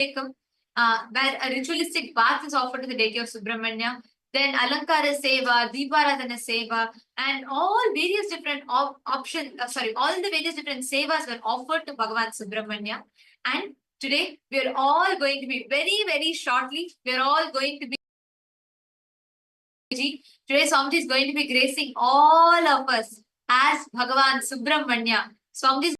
where a ritualistic bath is offered to the deity of Subramanya. Then Alankara Seva, Deeparadhana Seva, and all various different all the various different sevas were offered to Bhagavan Subramanya. And today, we are all going to be very shortly, we are all going to be today Swamiji is going to be gracing all of us as Bhagavan Subramanya. Swamiji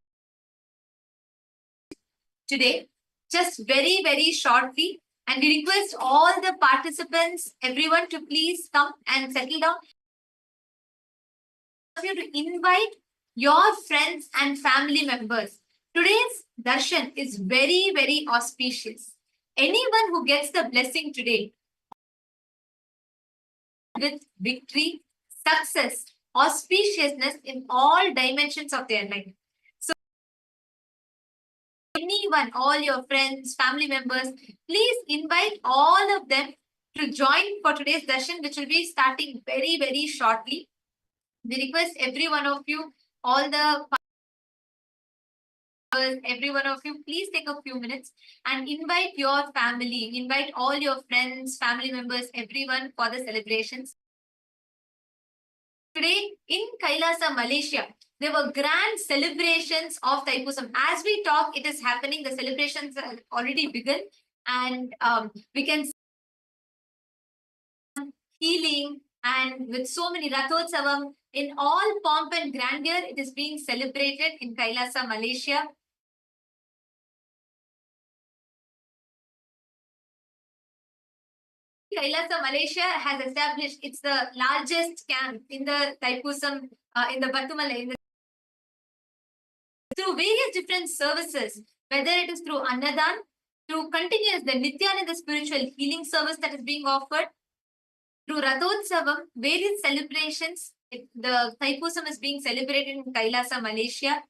today, just very shortly, and we request all the participants, everyone to please come and settle down. You to invite your friends and family members. Today's darshan is very auspicious. Anyone who gets the blessing today with victory, success, auspiciousness in all dimensions of their life. So anyone, all your friends, family members, please invite all of them to join for today's darshan, which will be starting very shortly. We request every one of you, every one of you, please take a few minutes and invite your family, invite all your friends, family members, everyone for the celebrations. Today in Kailasa, Malaysia, there were grand celebrations of Thaipusam. As we talk, it is happening. The celebrations have already begun, and we can see healing, and with so many Rathotsavam in all pomp and grandeur, it is being celebrated in Kailasa, Malaysia. Kailasa, Malaysia has established, it's the largest camp in the Thaipusam, in the Bathumalai. Through various different services, whether it is through Annadan, through continuous, the Nithyananda spiritual healing service that is being offered, through Rathotsavam, various celebrations, the Thaipusam is being celebrated in Kailasa, Malaysia.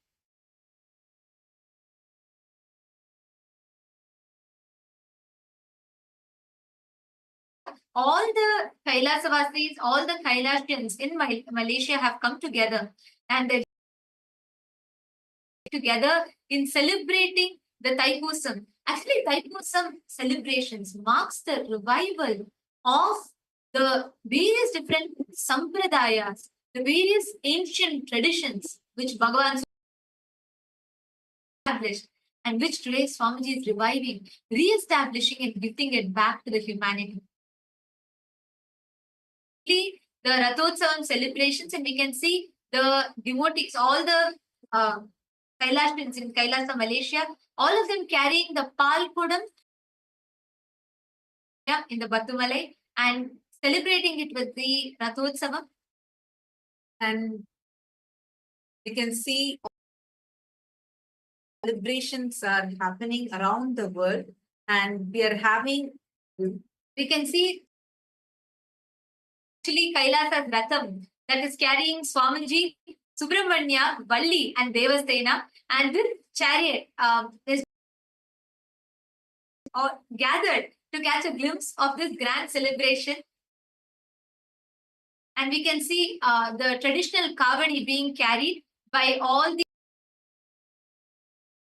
All the Kailasavasis, all the Kailasians in Malaysia have come together, and they're together in celebrating the Thaipusam. Actually, Thaipusam celebrations marks the revival of the various different sampradayas, the various ancient traditions which Bhagavan established, and which today Swamiji is reviving, re-establishing and giving it back to the humanity. The Rathotsavam celebrations, and we can see the devotees, all the Kailasians in Kailasa, Malaysia, all of them carrying the Palkudam in the Bathumalai and celebrating it with the Rathotsavam. And we can see celebrations are happening around the world, and we are having, we can see actually Kailasa's Ratham that is carrying Swamiji, Subramanya, Valli and Devasena, and this chariot is gathered to catch a glimpse of this grand celebration. And we can see the traditional kavadi being carried by all the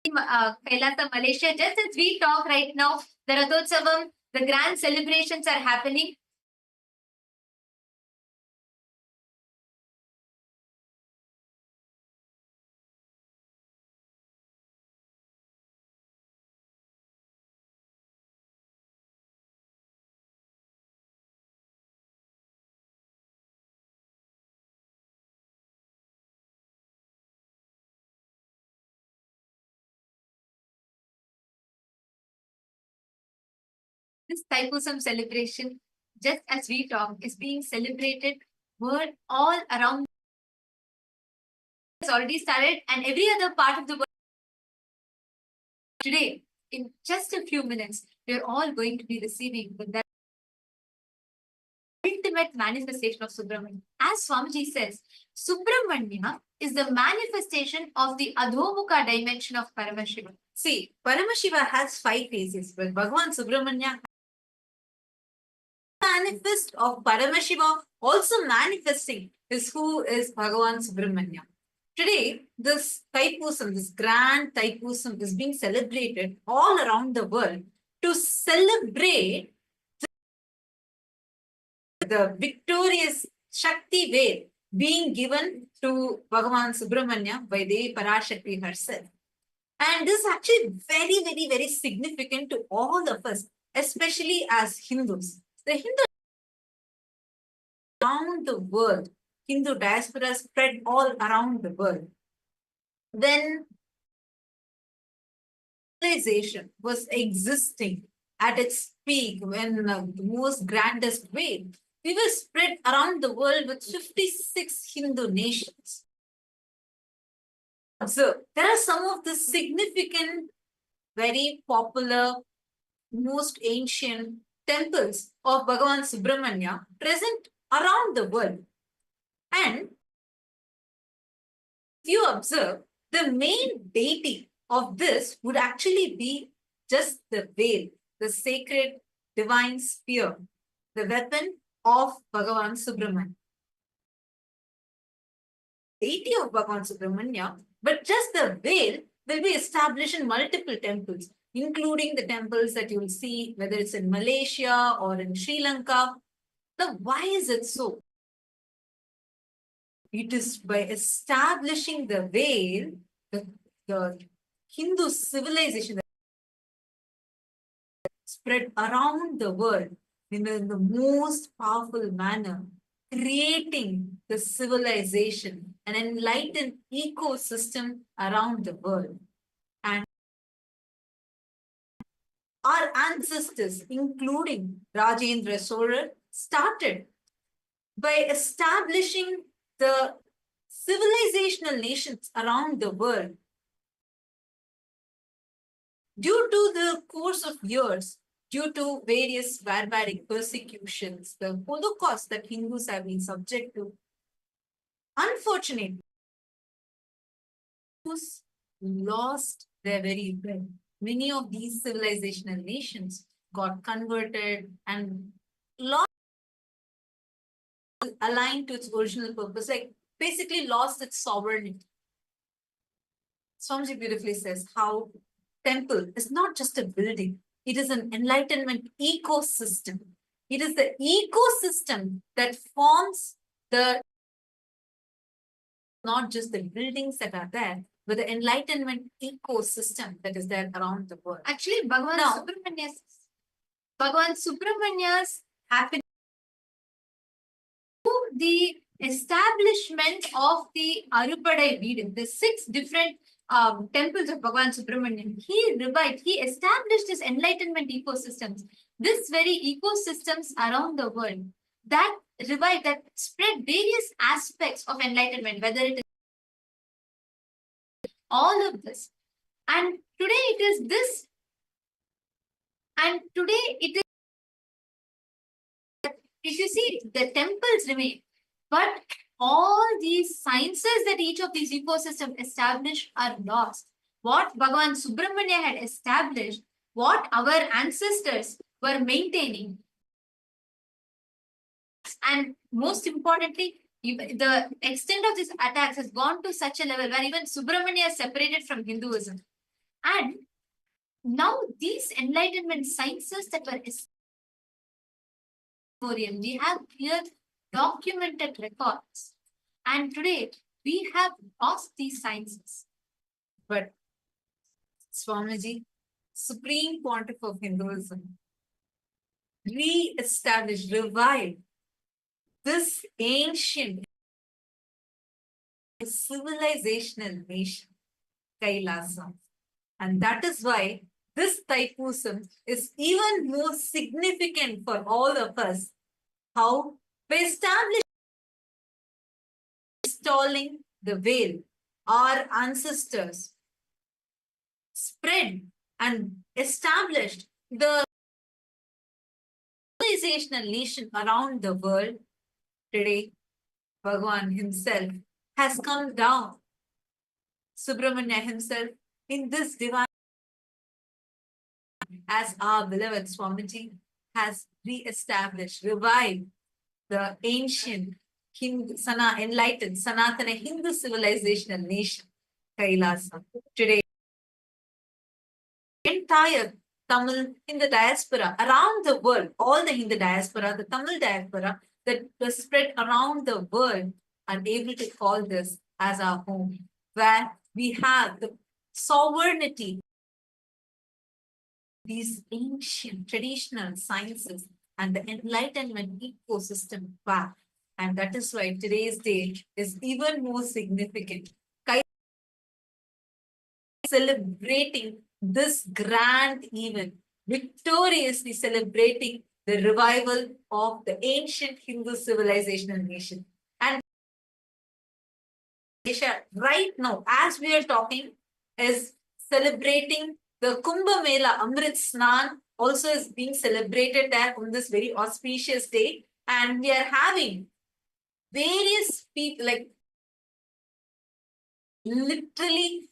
Kailasa, Malaysia. Just as we talk right now, the Rathotsavam, the grand celebrations are happening. This Thaipusam celebration, just as we talk, is being celebrated all around. It's already started, and every other part of the world. Today, in just a few minutes, we're all going to be receiving the ultimate manifestation of Subramanya. As Swamiji says, Subramanya is the manifestation of the Adhomukha dimension of Paramashiva. See, Paramashiva has 5 phases, but Bhagavan Subramanya manifest of Paramashiva also manifesting is who is Bhagavan Subramanya. Today, this Thaipusam, this grand Thaipusam is being celebrated all around the world, to celebrate the victorious Shakti Ved being given to Bhagavan Subramanya by Devi Parashakti herself. And this is actually very, very, very significant to all of us, especially as Hindus. The Hindus around the world, Hindu diaspora spread all around the world. Then civilization was existing at its peak when the most grandest way. We were spread around the world with 56 Hindu nations. So there are some of the significant, very popular, most ancient temples of Bhagavan Subramanya present around the world. And if you observe, the main deity of this would actually be just the veil, the sacred divine spear, the weapon of Bhagavan Subramanya. Deity of Bhagavan Subramanya, but just the veil will be established in multiple temples, including the temples that you will see, whether it's in Malaysia or in Sri Lanka. Now, why is it so? It is by establishing the veil, the Hindu civilization that spread around the world in the most powerful manner, creating the civilization, an enlightened ecosystem around the world. And our ancestors, including Rajendra Chola, started by establishing the civilizational nations around the world. Due to the course of years, due to various barbaric persecutions, the Holocaust that Hindus have been subject to, unfortunately, Hindus lost their very breath. Many of these civilizational nations got converted and lost aligned to its original purpose, like basically lost its sovereignty. Swamiji beautifully says how temple is not just a building, it is an enlightenment ecosystem. It is the ecosystem that forms the, not just the buildings that are there, but the enlightenment ecosystem that is there around the world. Actually, Bhagavan Subramania's happiness, the establishment of the Arupadai Veedam, the 6 different temples of Bhagavan Subramanian, he revived, he established his enlightenment ecosystems, this very ecosystems around the world, that revived, that spread various aspects of enlightenment, whether it is all of this. And today it is this, and today it is, if you see, the temples remain, but all these sciences that each of these ecosystems established are lost. What Bhagavan Subramanya had established, what our ancestors were maintaining, and most importantly, the extent of these attacks has gone to such a level where even Subramanya is separated from Hinduism. And now these enlightenment sciences that were we have here documented records, and today we have lost these sciences. But Swamiji, Supreme Pontiff of Hinduism, re-established, revived this ancient civilizational nation, KAILASA. And that is why this Thaipusam is even more significant for all of us. How? By establishing, installing the veil, our ancestors spread and established the civilizational nation around the world. Today, Bhagavan himself has come down, Subramanya himself, in this divine, as our beloved Swamiji has re-established, revived the ancient enlightened Sanatana Hindu civilizational nation, KAILASA. Today, entire Tamil in the diaspora around the world, all the Hindu diaspora, the Tamil diaspora that was spread around the world are able to call this as our home, where we have the sovereignty, these ancient traditional sciences and the enlightenment ecosystem back. And that is why today's day is even more significant. Celebrating this grand event, victoriously celebrating the revival of the ancient Hindu civilizational nation. And Asia, right now, as we are talking, is celebrating the Kumbh Mela Amrit Snan, also is being celebrated there on this very auspicious day. And we are having various people, like literally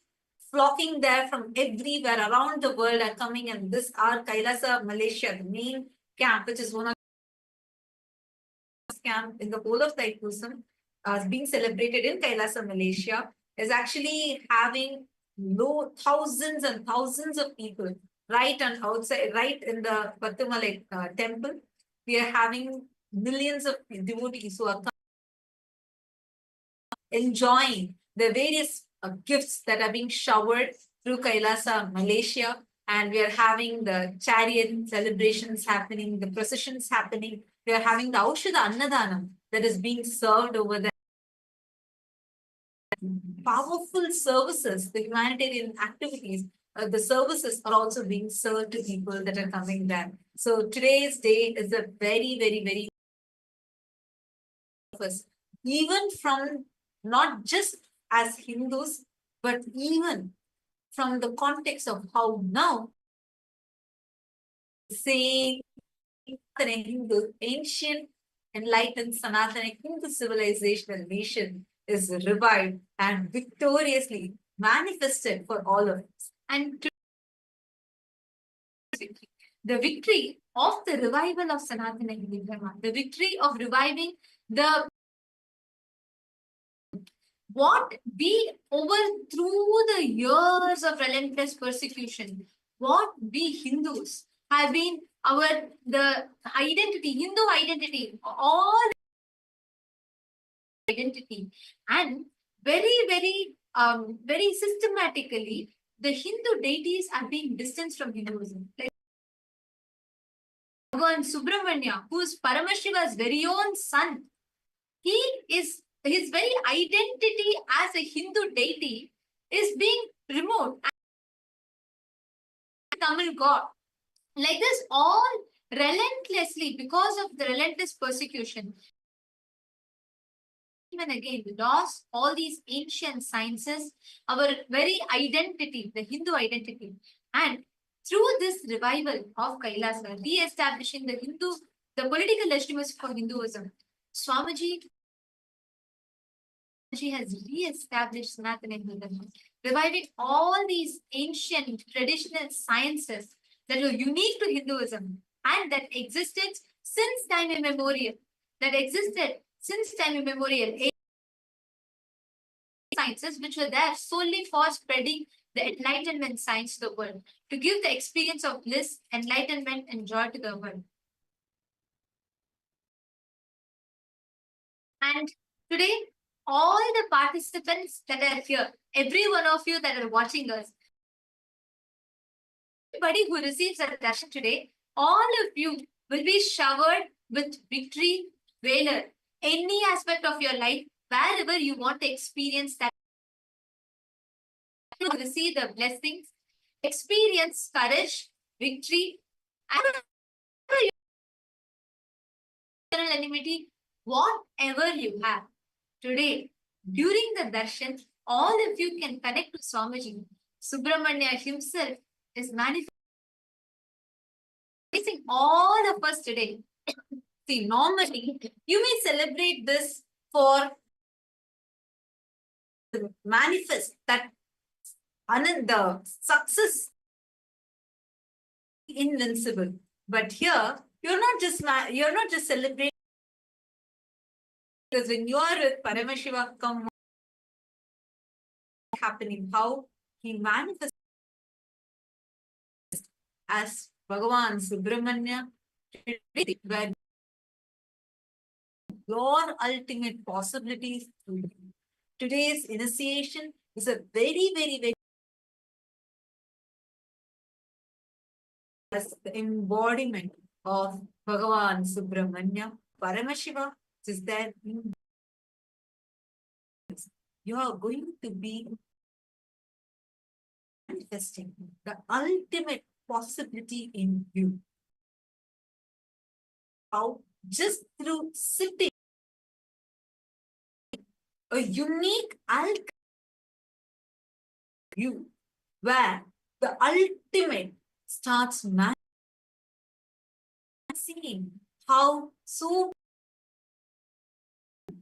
flocking there from everywhere around the world are coming. And this our Kailasa, Malaysia, the main camp, which is one of the camp in the whole of Thaipusam, being celebrated in Kailasa, Malaysia, is actually having thousands and thousands of people right on outside, right in the Pathumalai temple. We are having millions of devotees who are enjoying the various gifts that are being showered through Kailasa, Malaysia. And we are having the chariot celebrations happening, the processions happening. We are having the Aushadha Annadanam that is being served over there. Powerful services, the humanitarian activities, the services are also being served to people that are coming there. So today's day is a very, very, very even from not just as Hindus, but even from the context of how now saying Hindu, ancient, enlightened Sanatana Hindu civilizational nation is revived and victoriously manifested for all of us. And the victory of the revival of Sanatana Hindu Dharma, the victory of reviving the what we through the years of relentless persecution, what we Hindus have been the identity, Hindu identity, all identity, and very systematically, the Hindu deities are being distanced from Hinduism. Like Bhagavan Subramanya, who is Paramashiva's very own son, his very identity as a Hindu deity is being removed. Tamil God. Like this, all relentlessly, because of the relentless persecution, even again, lost all these ancient sciences, our very identity, the Hindu identity. And through this revival of Kailasa, re-establishing the political legitimacy for Hinduism, Swamiji has re-established Sanatana Hinduism, reviving all these ancient traditional sciences that were unique to Hinduism and that existed since time immemorial. Sciences which were there solely for spreading the enlightenment science to the world, to give the experience of bliss, enlightenment, and joy to the world. And today, all the participants that are here, every one of you that are watching us, everybody who receives a darshan today, all of you will be showered with victory, valor, any aspect of your life, wherever you want to experience that. You receive the blessings, experience courage, victory, and enmity, whatever you have. Today, during the darshan, all of you can connect to Swamiji. Subramanya himself is manifesting all of us today. See, normally, you may celebrate this for manifest that the success invincible. But here, you're not just celebrating, because when you are with Paramashiva, come happening, how he manifests as Bhagavan Subramanya, where your ultimate possibilities through you. Today's initiation is a very, very, very as the embodiment of Bhagavan Subramanya, Paramashiva, is there. You are going to be manifesting the ultimate possibility in you. How? Just through sitting a unique you, where the ultimate starts seeing how so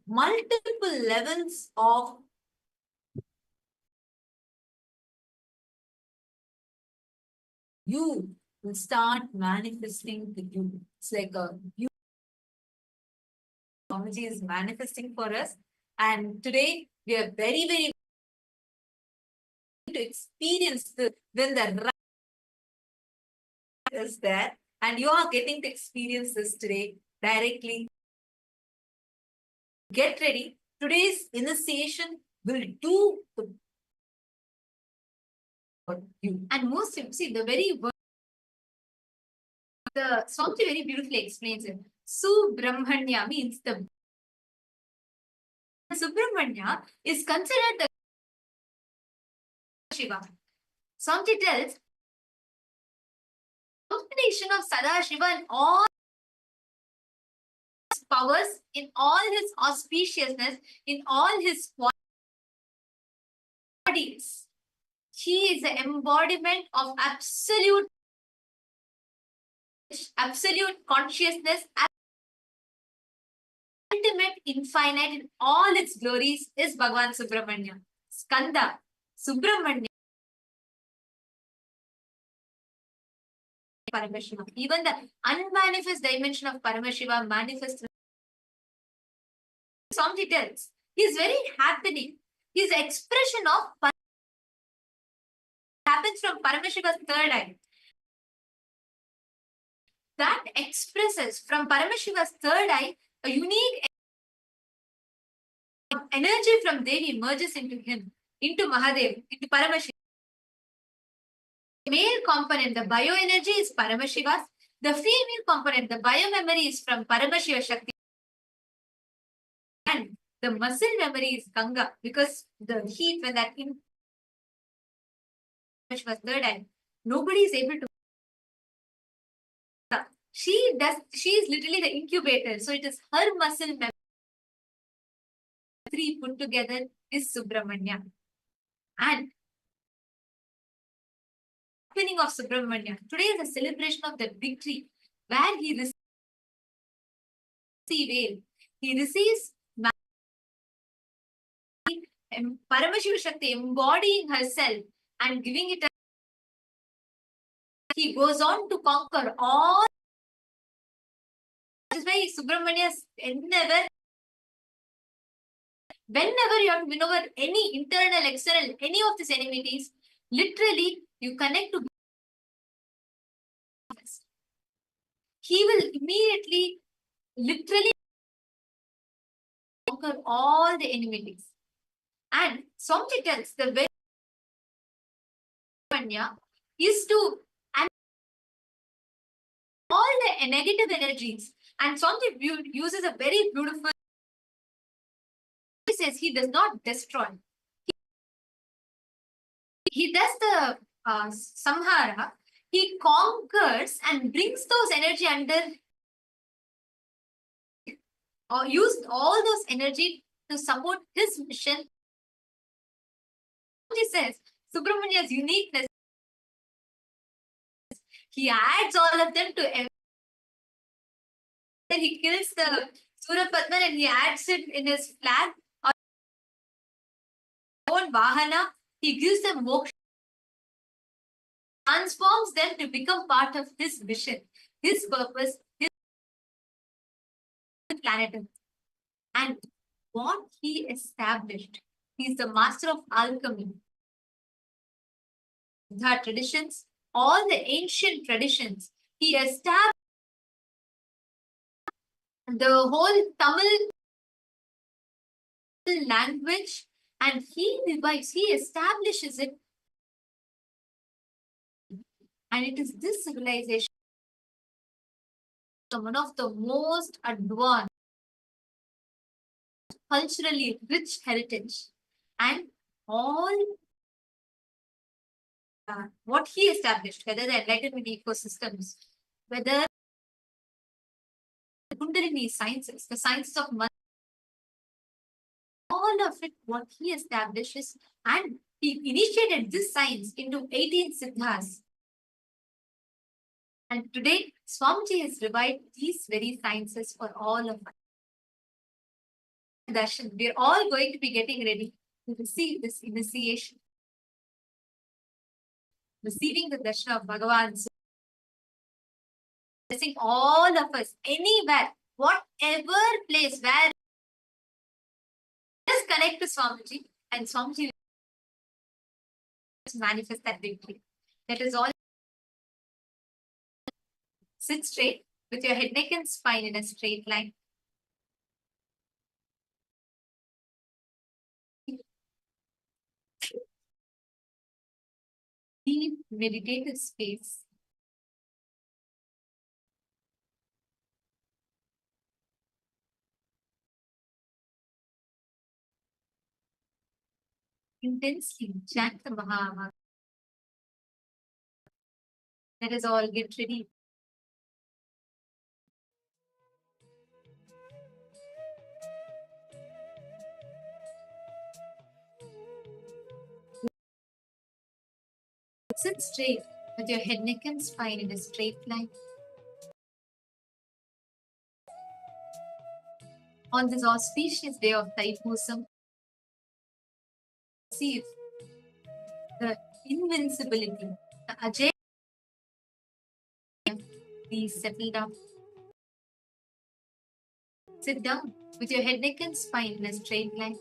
multiple levels of you will start manifesting to you. It's like a you technology is manifesting for us. And today we are very, very to experience when the right is there, and you are getting to experience this today directly. Get ready. Today's initiation will do for you. And most, see, the very word, the Swamiji very beautifully explains it. Subramanya means the Subramanya is considered the Shiva. Swamiji tells combination of Sadashiva and all his powers, in all his auspiciousness, in all his bodies. He is the embodiment of absolute consciousness, ultimate infinite in all its glories is Bhagavan Subramanya. Skanda, Subramanya, Paramashiva. Even the unmanifest dimension of Paramashiva manifests. Swamiji tells, he is very happening. His expression of happens from Paramashiva's third eye. That expresses from Paramashiva's third eye a unique energy from Devi merges into him, into Mahadev, into Paramashiva. The male component, the bioenergy is Paramashiva's. The female component, the biomemory is from Paramashiva Shakti. And the muscle memory is Ganga, because the heat when that in Paramashiva's third eye, nobody is able to. She is literally the incubator. So it is her muscle memory. Three put together is Subramanya. And opening of Subramanya. Today is a celebration of the victory where he receives veil. He receives Paramashiva Shakti embodying herself and giving it. He goes on to conquer all. That is why Subramanya whenever you have to win over any internal, external, any of these enmities, literally you connect to. He will immediately, literally conquer all the enmities. And Swamiji tells the very is to all the negative energies. And Swamiji uses a very beautiful. He says he does not destroy. He does the samhara. He conquers and brings those energy under, or used all those energy to support his mission. He says Subramania's uniqueness. He adds all of them to. He kills the Surapadman and he adds it in his flag. Own Vahana, he gives them moksha, transforms them to become part of his mission, his purpose, his planet. And what he established, he is the master of alchemy. The traditions all the ancient traditions. He established the whole Tamil language, and he revives, he establishes it. And it is this civilization, one of the most advanced, culturally rich heritage. And all what he established, whether the enlightenment ecosystems, whether the Kundalini sciences, the sciences of money, all of it, what he establishes, and he initiated this science into 18 siddhas. And today, Swamiji has revived these very sciences for all of us. Darshan, we're all going to be getting ready to receive this initiation, receiving the darshan of Bhagavan. So, blessing all of us, anywhere, whatever place, where just connect to Swamiji, and Swamiji will manifest that victory. That is all. Sit straight with your head, neck, and spine in a straight line. Deep meditative space. Intensely chant the Maha. Let us all get ready. Sit straight with your head, neck, and spine in a straight line. On this auspicious day of Thaipusam, see the invincibility, the Ajay. Please settle down. Sit down with your head, neck, and spine in a straight line.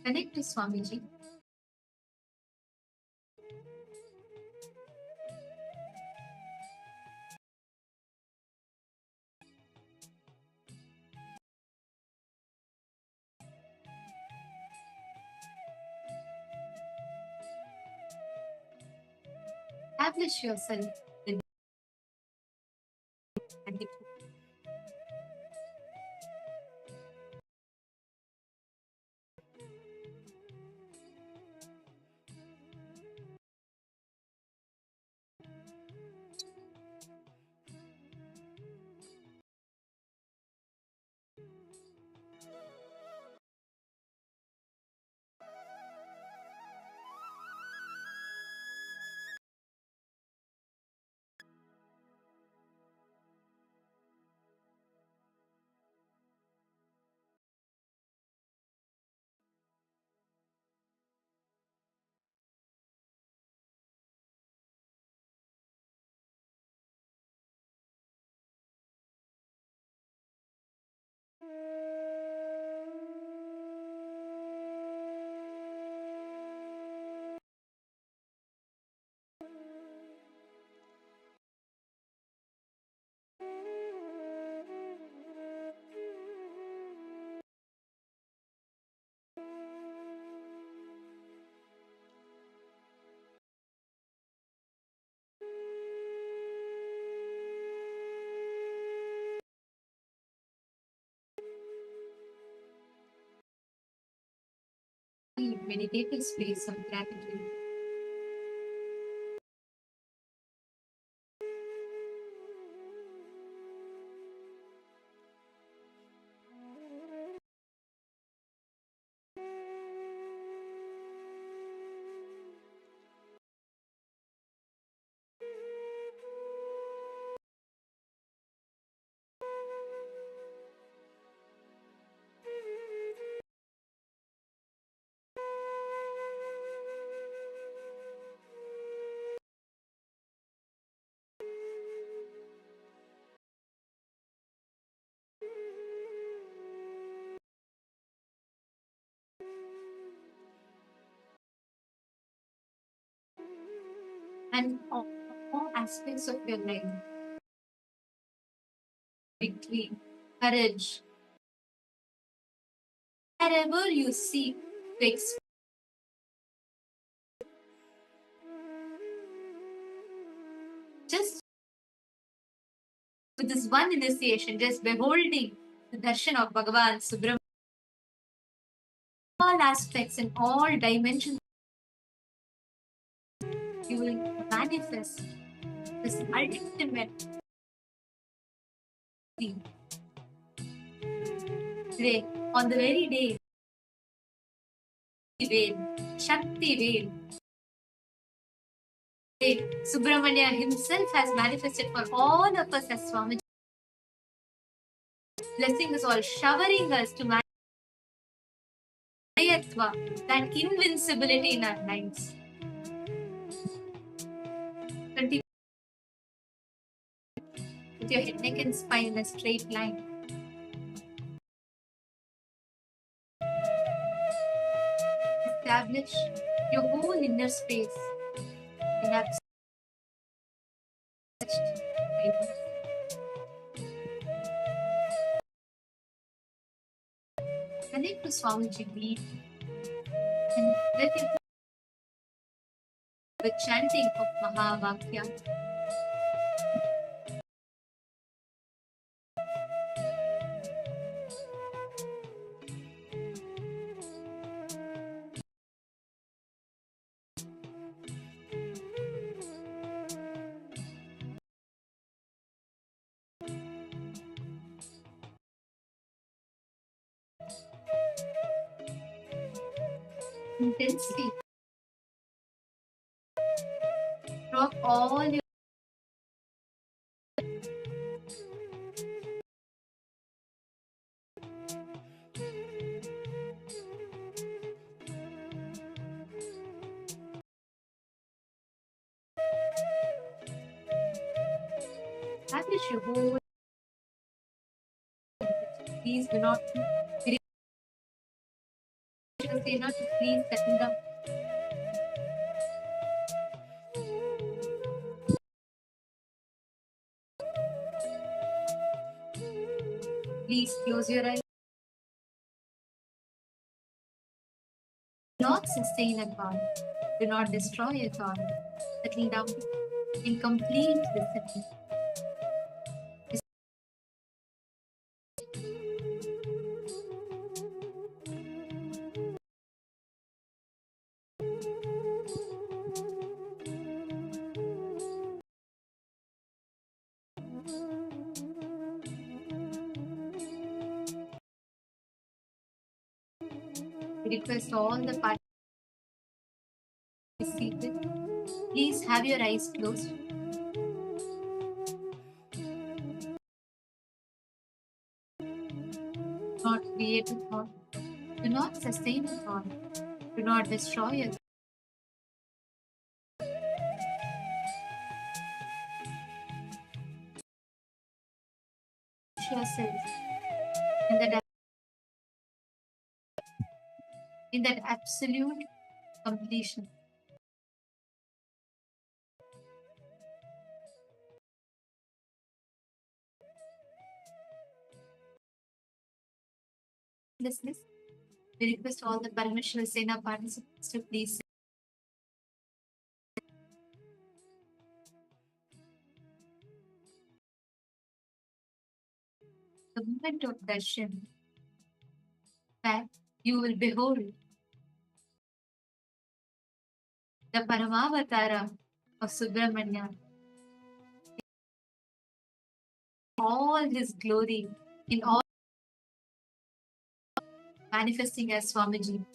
Connect to Swamiji. Establish yourself with the meditative space of gratitude. and all aspects of your life. Victory, courage, wherever you seek to just with this one initiation, just beholding the darshan of Bhagavan Subramanya, all aspects and all dimensions, you will manifest this ultimate thing. Today, on the very day, Veil, Shakti Veil, Subramanya himself has manifested for all of us as Swamiji, blessing us all, showering us to manifest that invincibility in our lives. Continue with your head, neck, and spine in a straight line. Establish your whole inner space in absolute silence. Connect to Swamiji, breathe, and let it with chanting of Mahavakya. Intensely drop all your establish your whole. Please do not say not to please settle down. Please close your eyes. Do not sustain a thought. Do not destroy a thought. Settle down in complete discipline. We request all the participants seated. Please have your eyes closed. Do not create a thought. Do not sustain a thought. Do not destroy a thought. Yourself in that absolute completion. Listeners, we request all the Paramashivam Sena participants to please the moment of darshan, that you will behold the Paramavatara of Subramanya, all his glory, in all manifesting as Swamiji.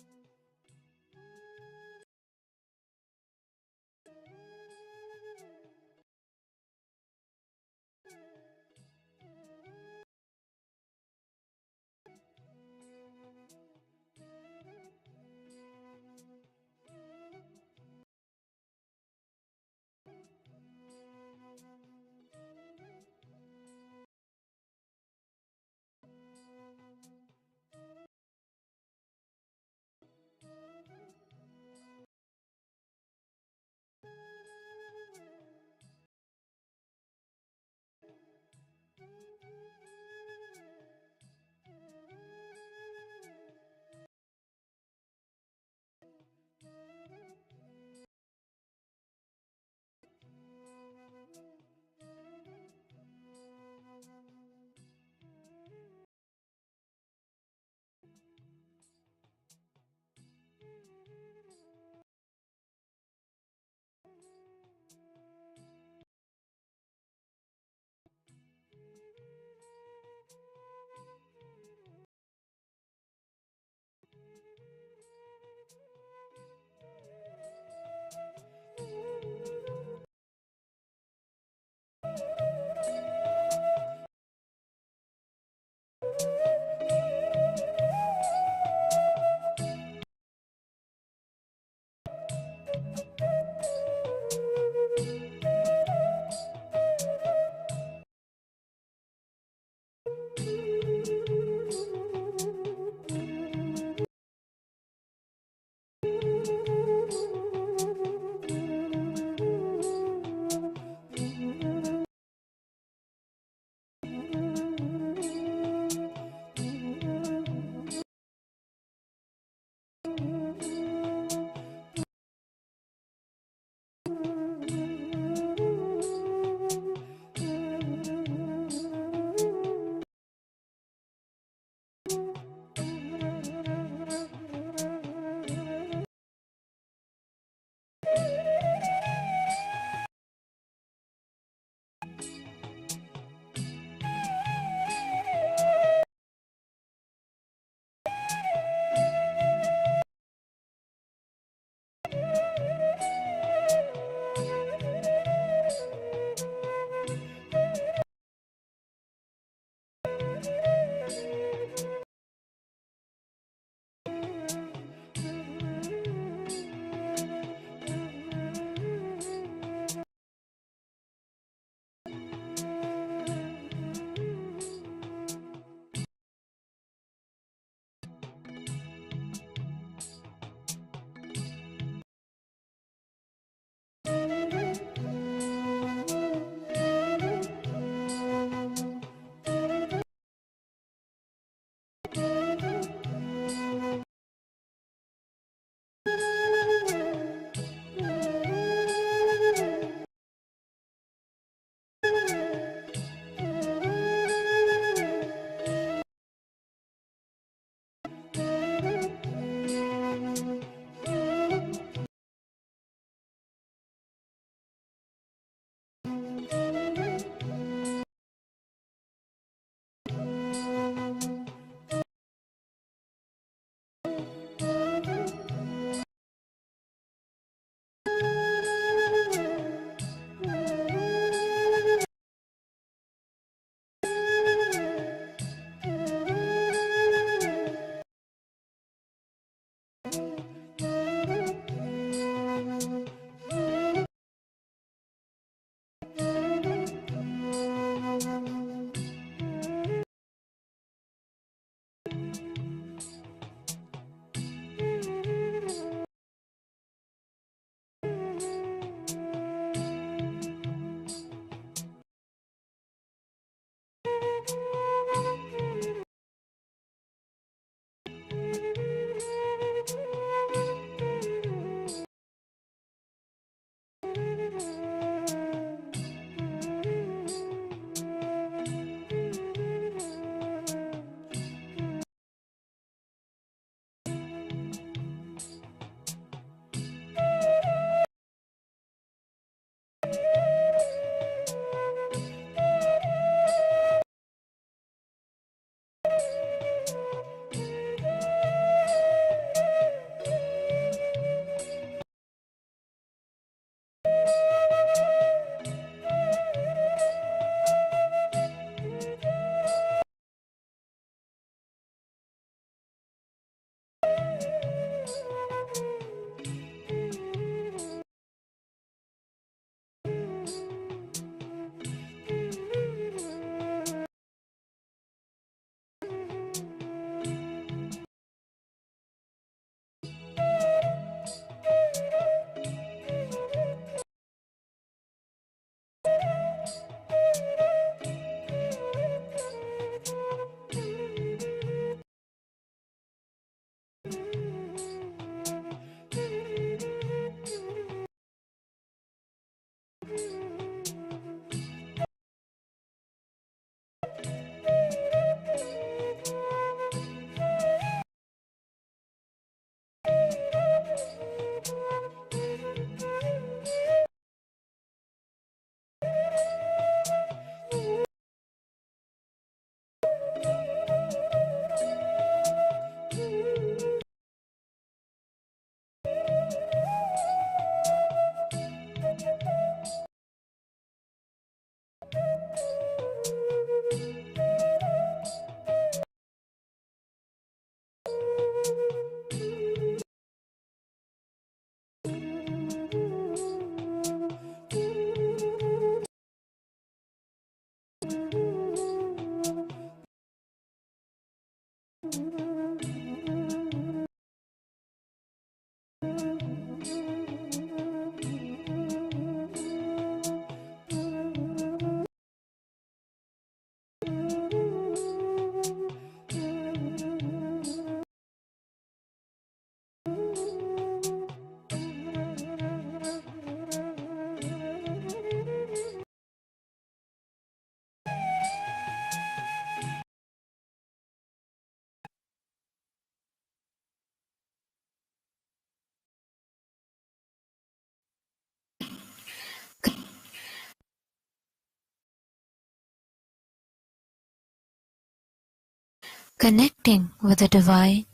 Connecting with the divine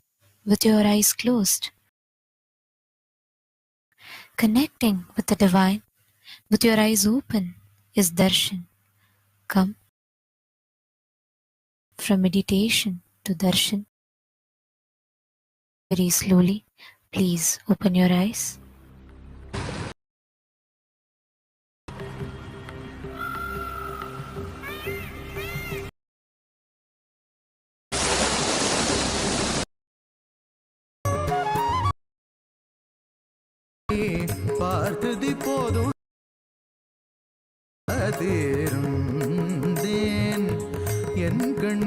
with your eyes closed. Connecting with the divine with your eyes open is darshan. Come from meditation to darshan. Very slowly, please open your eyes. பார்த்தது போதும் அதிருந்தேன் என் கண்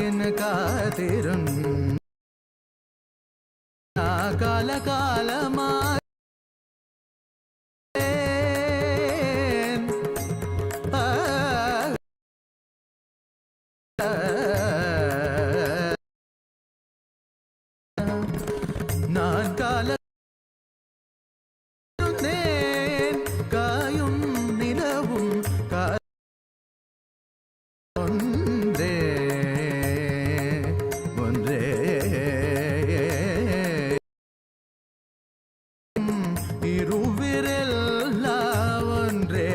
வாக்கின் காத்திரும் கால காலமா நான் கால காயும் நிலவும் ஒன்றே ஒன்றே இருவிரல் ஒன்றே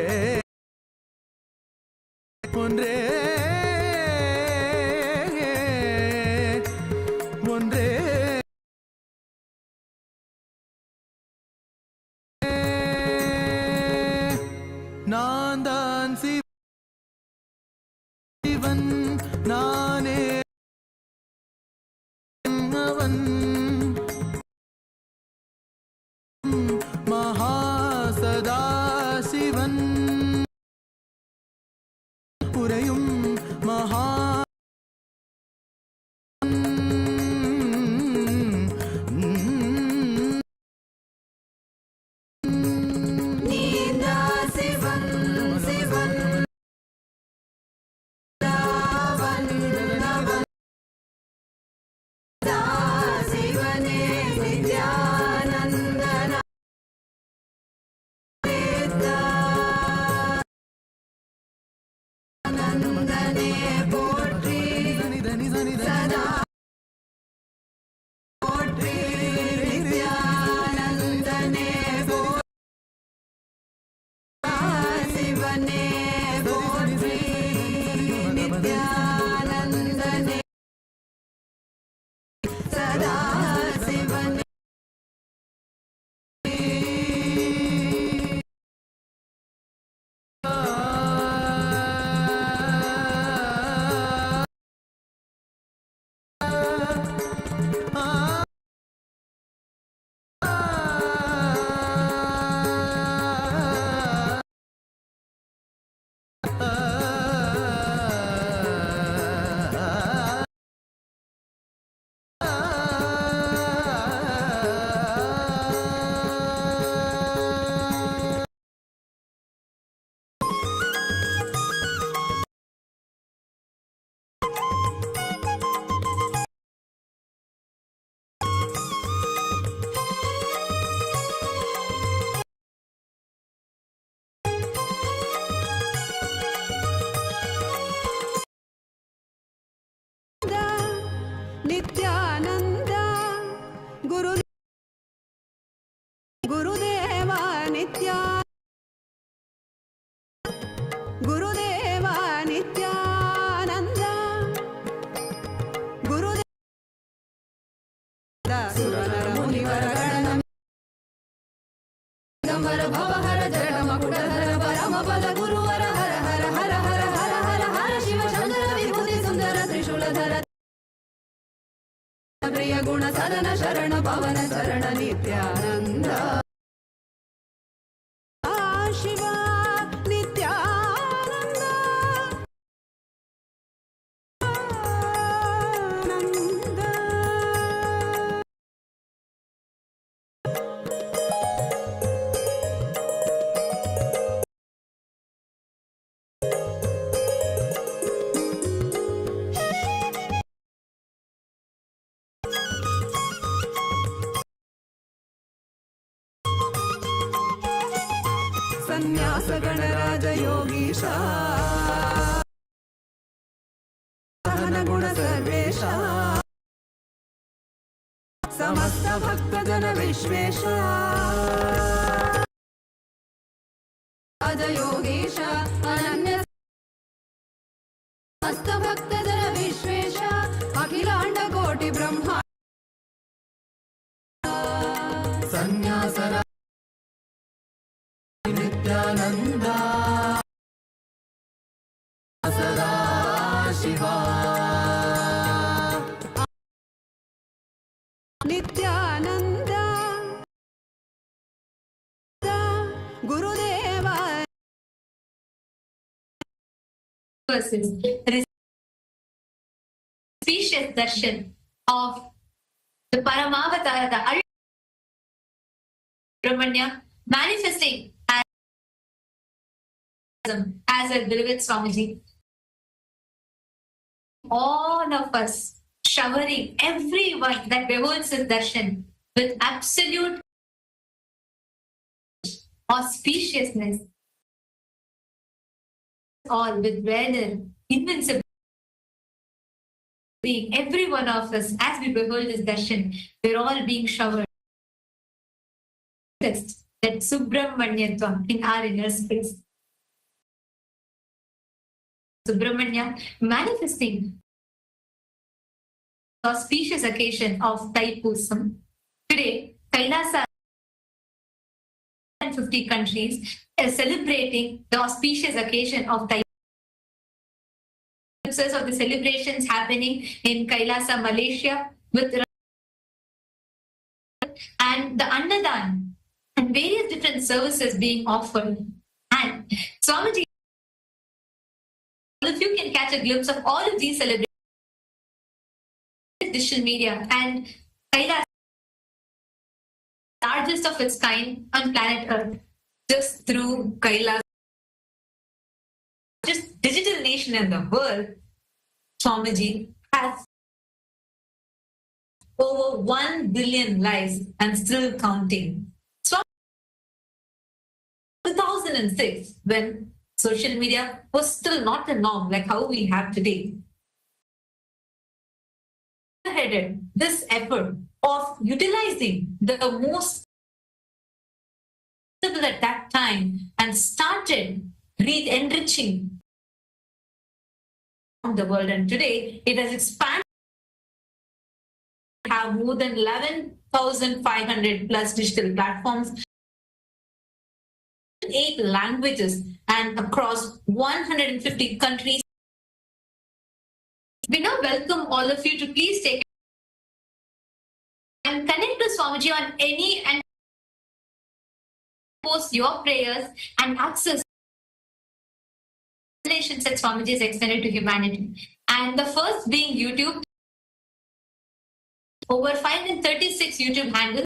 ஒன்றே ஒன்றே நான் தான் சிவன் நானே அவன் மகா சதா சிவன் புரையும் மகா नित्यानंद गुरुदेवा नित्या गुरुदेवा नित्यानंद गुरुदेव सुरनर मुनिवर गणनम गंवर भवहर जडमकुटधर परमपद गुरुवर हर हर हर हर हर हर हर शिव शंकर विभूति सुंदर त्रिशूलधर प्रिय गुण सदन शरण पवन चरण नित्यानंद शिव नित्यानंद संन्यास गणराज योगीशा सहन गुण सर्वेशा समस्त भक्त जन विश्वेशा राज योगीशा अनन्य समस्त भक्त जन विश्वेशा अखिलांड कोटि ब्रह्मा संन्यास नित्यानंद सदा शिवा नित्यानंद गुरुदेवा auspicious darshan of the Paramavatara, the Brahmanya, manifesting as a beloved Swamiji. All of us showering everyone that beholds his darshan with absolute auspiciousness, all with valor, invincible. Being every one of us, as we behold this darshan, we're all being showered. That Subramanyatvam in our inner space. Subramanya manifesting the auspicious occasion of Thaipusam. Today, Kailasa 50 countries is celebrating the auspicious occasion of Thaipusam. Of the celebrations happening in Kailasa, Malaysia, with and the Annadan and various different services being offered. And Swamiji, all of you can catch a glimpse of all of these celebrations in digital media, and Kailasa, largest of its kind on planet Earth, just through KAILASA, just digital nation in the world, Swamiji has over 1 billion lives and still counting. 2006, when social media was still not the norm like how we have today, headed this effort of utilizing the most at that time and started enriching the world, and today it has expanded. We have more than 11,500 plus digital platforms, 8 languages, and across 150 countries. We now welcome all of you to please take and connect to Swamiji on any and post your prayers and access relations that Swamiji is extended to humanity. And the first being YouTube, over 536 YouTube handles,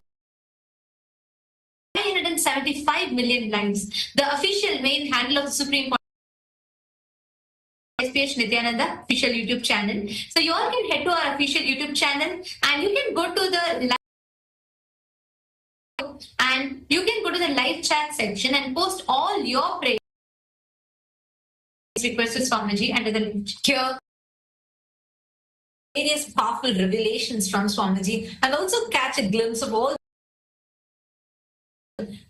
575 million lives. The official main handle of the Supreme Court, SPH Nithyananda official YouTube channel. So you all can head to our official YouTube channel and you can go to the live chat section and post all your prayers. Request to Swamiji under the link here. Various powerful revelations from Swamiji, and also catch a glimpse of all.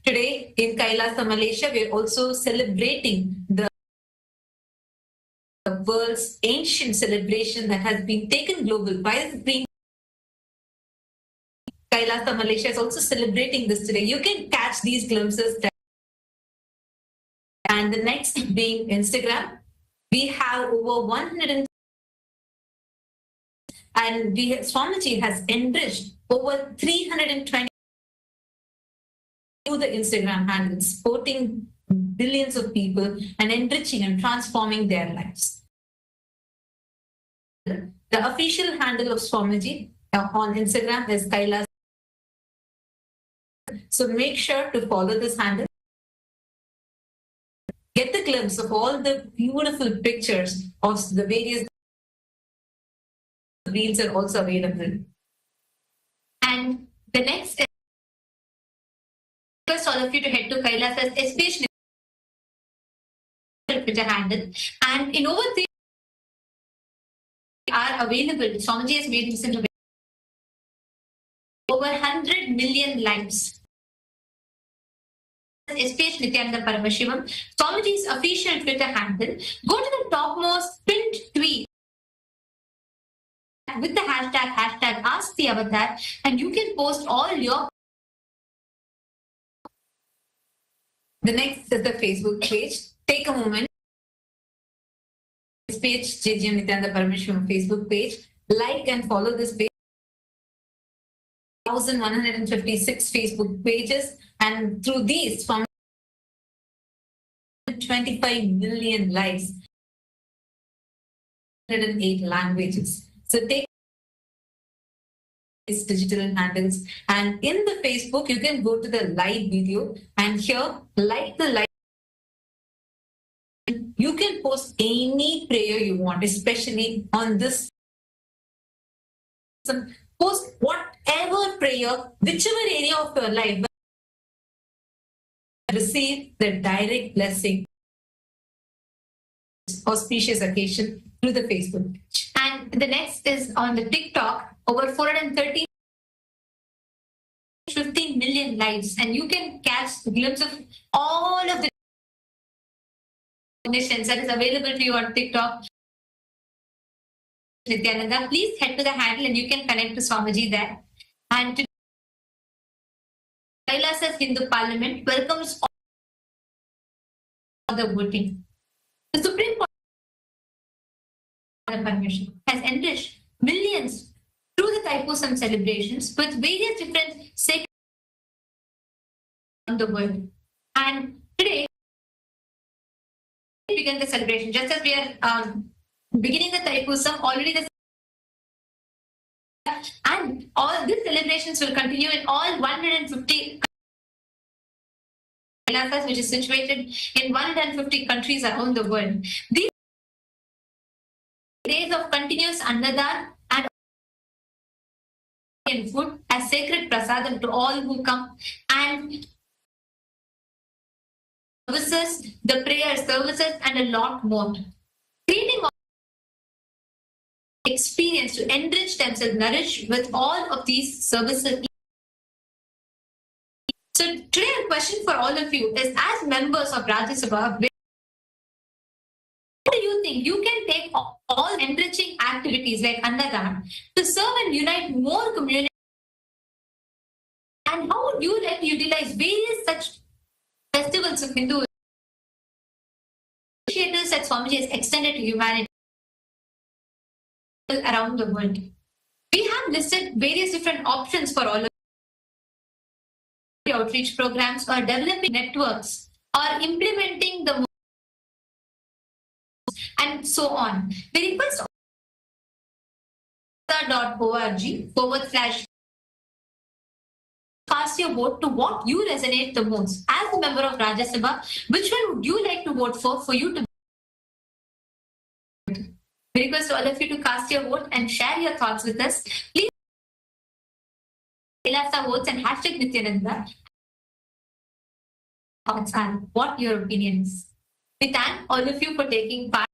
Today in Kailasa, Malaysia, we are also celebrating the world's ancient celebration that has been taken global by the Supreme. Kailasa, Malaysia is also celebrating this today. You can catch these glimpses. And the next being Instagram. We have over 100 and Swamiji has enriched over 320 to the Instagram handles, supporting billions of people and enriching and transforming their lives. The official handle of Swamiji on Instagram is KAILASA. So make sure to follow this handle. Get the glimpse of all the beautiful pictures of the various reels are also available. And the next is request all of you to head to Kailasa's SPH Twitter handle, and in over 3 are available. Swamiji has made this into over 100 million lives. SPH Nithyananda PARAMASHIVAM, Swamiji's official Twitter handle. Go to the topmost pinned tweet with the hashtag Ask the Avatar, and you can post all your. The next is the Facebook page. Take a moment. This page, JGM Nithyananda Parameshwaram Facebook page. Like and follow this page. 1,156 Facebook pages, and through these, from 25 million lives, 108 languages. So take his digital handles, and in the Facebook you can go to the live video, and here like the live. You can post any prayer you want, especially on this. Post whatever prayer, whichever area of your life, receive the direct blessing, auspicious occasion through the Facebook. And the next is on the TikTok, over 430 15 million lives, and you can catch a glimpse of all of the missions that is available to you on TikTok. Nithyananda, please head to the handle and you can connect to Swamiji there. And to Kailasa's Hindu Parliament welcomes all the voting. The Supreme Court permission has enriched millions through the Thaipusam celebrations with various different sacred around the world. And today, we begin the celebration. Just as we are beginning the Thaipusam, already the and all these celebrations will continue in all 150 Kailasas, which is situated in 150 countries around the world. These days of continuous Annadan and food as sacred prasadam to all who come, and services, the prayer services, and a lot more. Creating experience to enrich themselves, nourish with all of these services. So today, a question for all of you is: as members of Rajya Sabha, what do you think you can take all enriching activities like Annadan to serve and unite more communities? And how would you like to utilize various such festivals of Hindu initiatives that Swamiji has extended to humanity around the world? We have listed various different options for all of the outreach programs, or developing networks, or implementing the and so on. We request .org/. Cast your vote to what you resonate the most. As a member of Rajya Sabha, which one would you like to vote for you to? We request all of you to cast your vote and share your thoughts with us. Please KAILASA votes and hashtag Nithyananda. Thoughts are what your opinions. We thank all of you for taking part.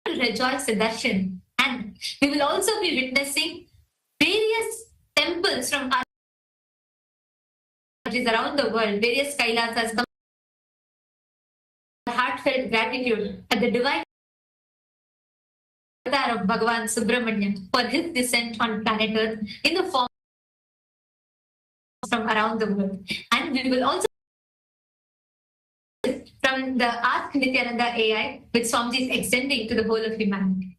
Rejoice the Darshan, and we will also be witnessing various temples from our countries around the world, various Kailasas. Heartfelt gratitude at the divine avatar of Bhagavan Subramaniam for his descent on planet Earth in the form from around the world. And we will also from the Ask Nithyananda AI, which Swamiji is extending to the whole of humanity.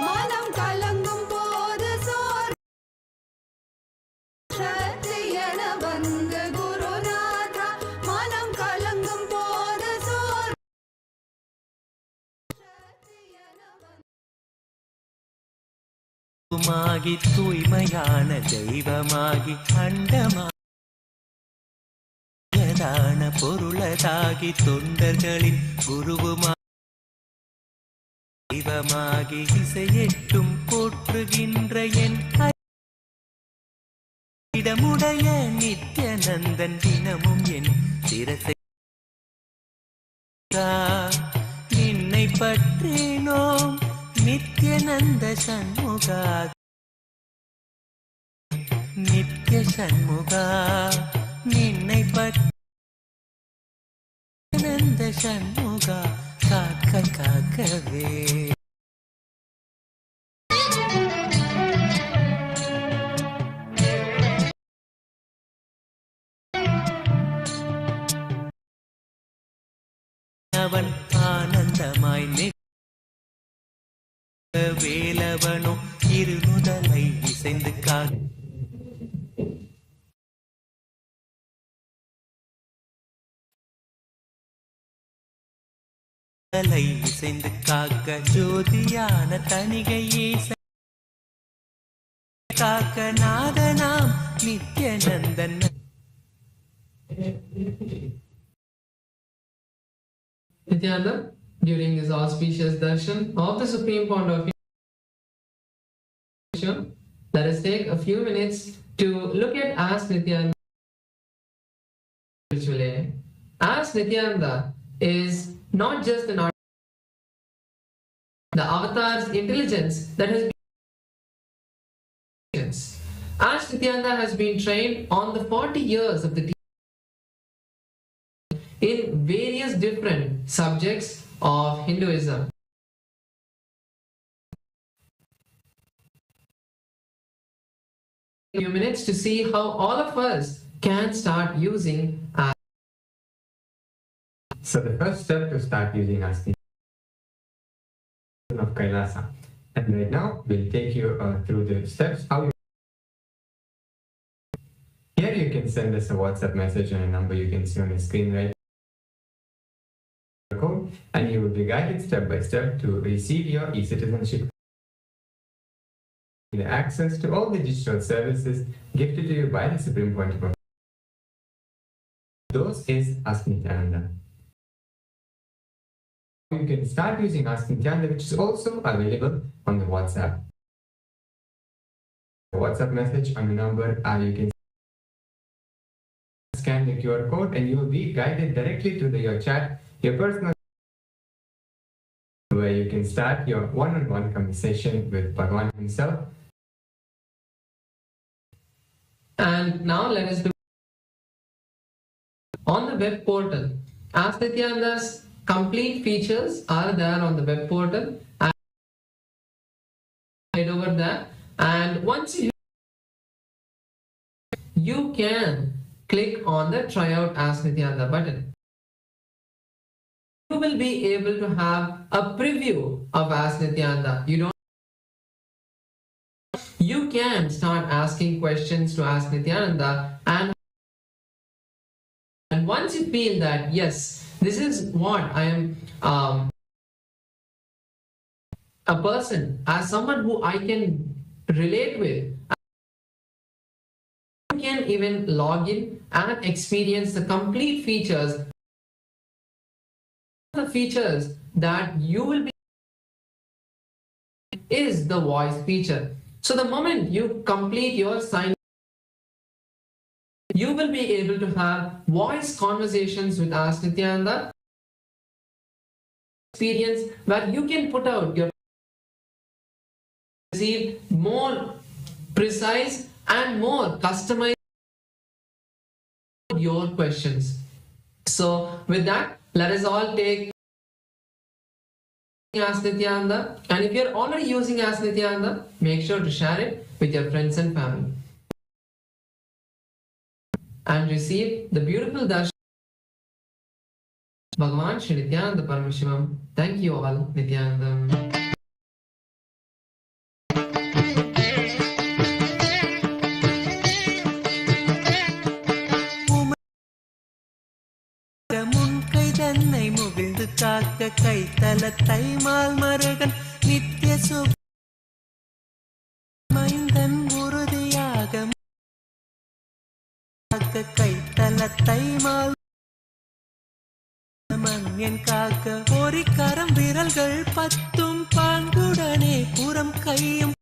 மனம் கலங்கும் போது சோர் சத்தியன வந்து குருநாதா, மனம் கலங்கும் போது சோர் மாகி தூய்மையான தெய்வமாகி அண்டமான பொருளதாகி தொண்டர்களின் குருவுமா தெய்வமாகி இசையெட்டும் போற்றுகின்ற என் இடமுடைய நித்யநந்தன் தினமும் என் சிரசை நின்னை பற்றினோம் நித்யநந்த சண்முகா, நித்ய சண்முகா, நின்னை பற்றினந்த சண்முகா, காக்க காக்கவே. அவன் ஆனந்தமாய் வேலவனோ இருநுதலை இசைந்து காலை இசைந்து காக்க ஜோதியான தனிகையே காக்க நாதனாம் நித்யநந்தன். Nithyananda, during this auspicious darshan of the Supreme Pontiff, let us take a few minutes to look at As Nithyananda spiritually. As Nithyananda is not just an art, the avatar's intelligence that has been. As Nithyananda has been trained on the 40 years of the in various different subjects of Hinduism. A few minutes to see how all of us can start using As. So the first step to start using As of KAILASA. And right now we'll take you through the steps how you. Here you can send us a WhatsApp message on a number you can see on the screen right. Code, and you will be guided step by step to receive your e-citizenship. The access to all the digital services gifted to you by the Supreme Pontiff. Those is Ask Nithyananda. You can start using Ask Nithyananda, which is also available on the WhatsApp. WhatsApp message on the number, you can scan the QR code and you will be guided directly to your chat, your personal, where you can start your one-on-one conversation with Bhagavan himself. And now let us do on the web portal. As Nithyananda's complete features are there on the web portal. And head over there, and once you can click on the try out As Nithyananda button. You will be able to have a preview of As Nithyananda. You can start asking questions to As Nithyananda, and once you feel that yes, this is what I am a person, as someone who I can relate with, you can even log in and experience the complete features. The features that you will be is the voice feature. So the moment you complete your sign, you will be able to have voice conversations with As Nithyananda experience, where you can put out your receive more precise and more customized your questions. So with that, let us all take As Nithyananda, and if you're already using As Nithyananda, make sure to share it with your friends and family and receive the beautiful darshan. Bhagavan Shri Nithyananda Paramashivamam. Thank you all, Nithyananda. தன்னை முகிழ்ந்து காக்க கைத்தலத்தை mall மருகன் நித்திய மைந்தன் உறுதியாக காக்க கைத்தலத்தை mall மன்யன் காக்க பொறிக்கரம் விரல்கள் பத்தும் பாங்குடனே புறம் கையும்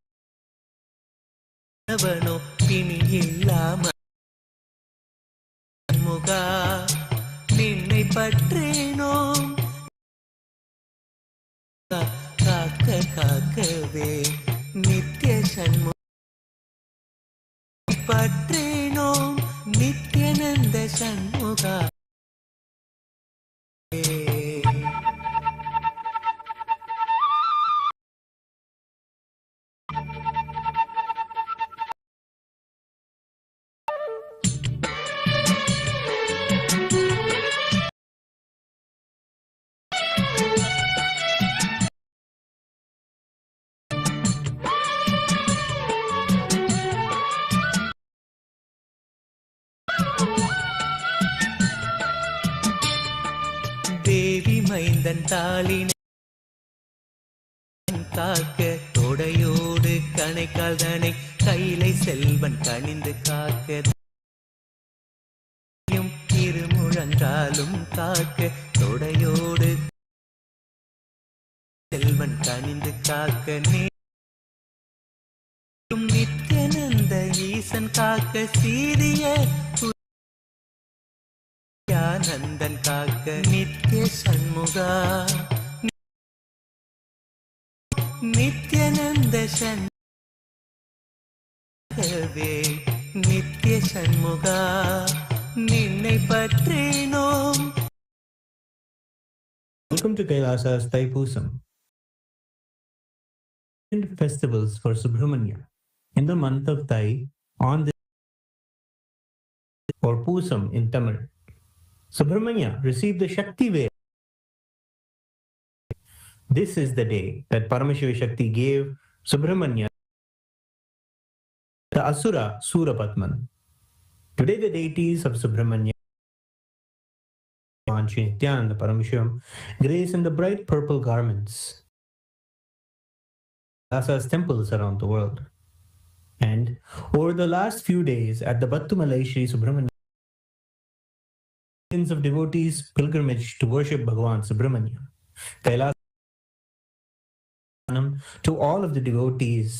அவனோ பிணி இல்லாம முகா நின்னை பற்றேனோம் காக்க காக்கவே நித்திய சண்முக பற்றேனோம் நித்யானந்த சண்முகா. எந்தன் தாளினை காக்க தொடையோடு கணைக்கால் தனை கையிலை செல்வன் கணிந்து காக்க இருமுழங்காலும் காக்க தொடையோடு செல்வன் கணிந்து காக்க நித்யானந்த ஈசன் காக்க சீரிய நந்தன் காக்க நித்ய சண்முகா நித்யானந்த சண்முகவே நித்ய சண்முகா நின்னை பற்றினோம். Welcome to KAILASA's Thaipusam. Festivals for Subramanya. In the month of Thai, on this or Pusam in Tamil, Subramanya received the Shakti Veil. This is the day that Paramashiva Shakti gave Subramanya the Asura Surapatman. Today the deities of Subramanya, Nithyananda and Paramashivam, grace in the bright purple garments. KAILASA's temples around the world. And over the last few days at the Battumalai Sri Subramanya, millions of devotees pilgrimage to worship Bhagavan Subramanya. KAILASA to all of the devotees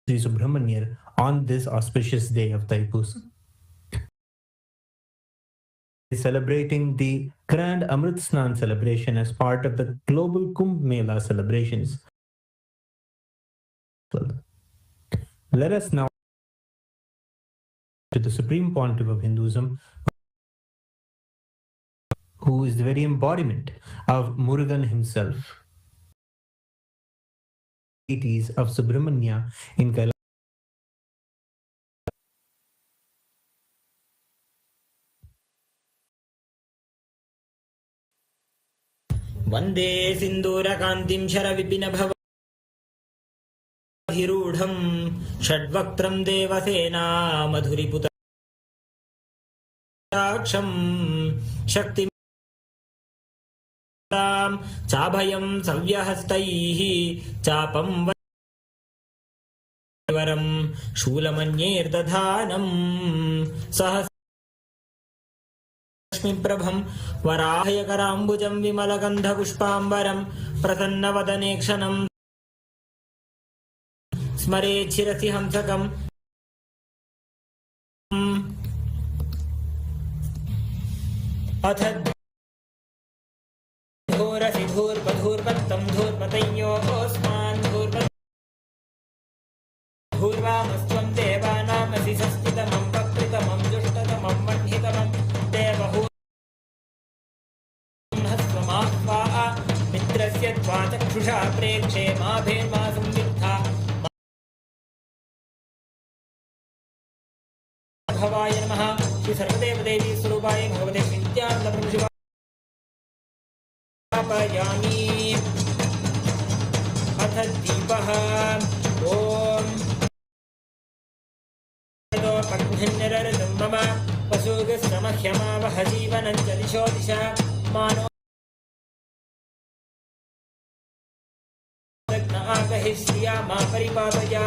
Sri Subramanya on this auspicious day of Thaipusam. Celebrating the grand Amrit Snan celebration as part of the global Kumbh Mela celebrations. Let us now to the Supreme Pontiff of Hinduism, who is the very embodiment of Murugan himself. Deities of Subramanya in KAILASA. वन्दे सिन्दूरकान्तिं शरविपिनभवहिरूढं षड्वक्त्रं देवसेना मधुरिपुताक्षं शक्तिं चाभयं सव्यहस्तैः चापं वरं शूलमन्यैर्दधानं प्रभं वराहयकराम्बुजं विमलगन्धपुष्पाम्बरं प्रसन्नवदने क्षणं स्मरेच्छिरसि हंसकम् अथ धूरसि धूर्वधूर्वत्तं धूर्मतयोऽस्मान् धूर्वामस्त्वं देवानामसि सस्थितमं वक्त्रितमं दुष्टतमं वह्नितमं मित्रस्य त्वा चक्षुषा प्रेक्षे मा भेन्मा संविद्धा भवाय नमः. श्री सर्वदेवदेवी स्वरूपाय भगवते नित्यानन्दप्रभुशिवायामि. अथ दीपः. ॐ पग्निर्निरृतं मम वसुगस्समह्यमावह जीवनं च दिशो दिशा मानो आगहिष्या मा परिपालया.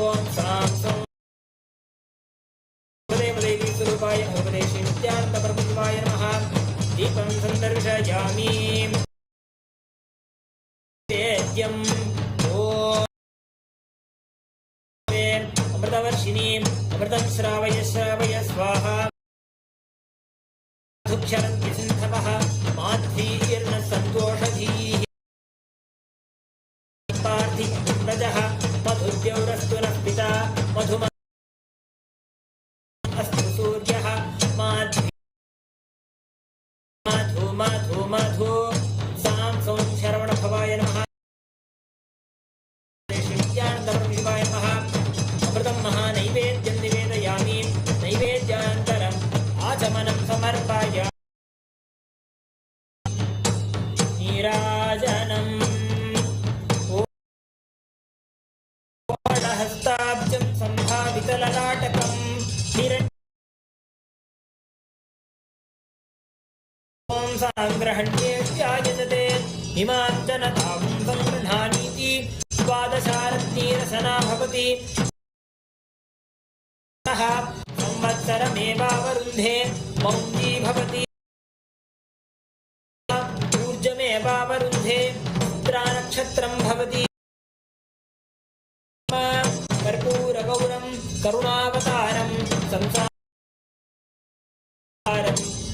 ॐ सां सं देवदेवी स्वरूपाय भगवते श्री नित्यानन्दप्रभुशिवाय नमः. दीपं सन्दर्शयामि. वेद्यं अमृतवर्षिणीम् अमृतं श्रावय श्रावय स्वाहा. धुक्षरन्ति सिन्धवः माध्वीर्न सन्तोषधीः पार्थिवः मधुद्यौरस्तु नः पिता मधुम अस्तु सूर्यः माध्वी मधु मधु मधु. सां सौं शरवणभवाय नमः. नित्यानन्दप्रभुशिवाय नमः. अमृतं महानैवेद्यं निवेदयामि. नैवेद्यान्तरम् आचमनं समर्पयामि. नीराजनम् हस्ताब्जं सम्भावितललाटकं हिरण्यं ग्रहण्येत्यायतते इमां जनतां संगृह्णानीति द्वादशारत्नीरसना भवति संवत्सरमेवावरुन्धे मौञ्जी भवति ऊर्जमेवावरुन्धे उत्तरानक्षत्रं भवति कर्पूरगौरं करुणावतारं संसारं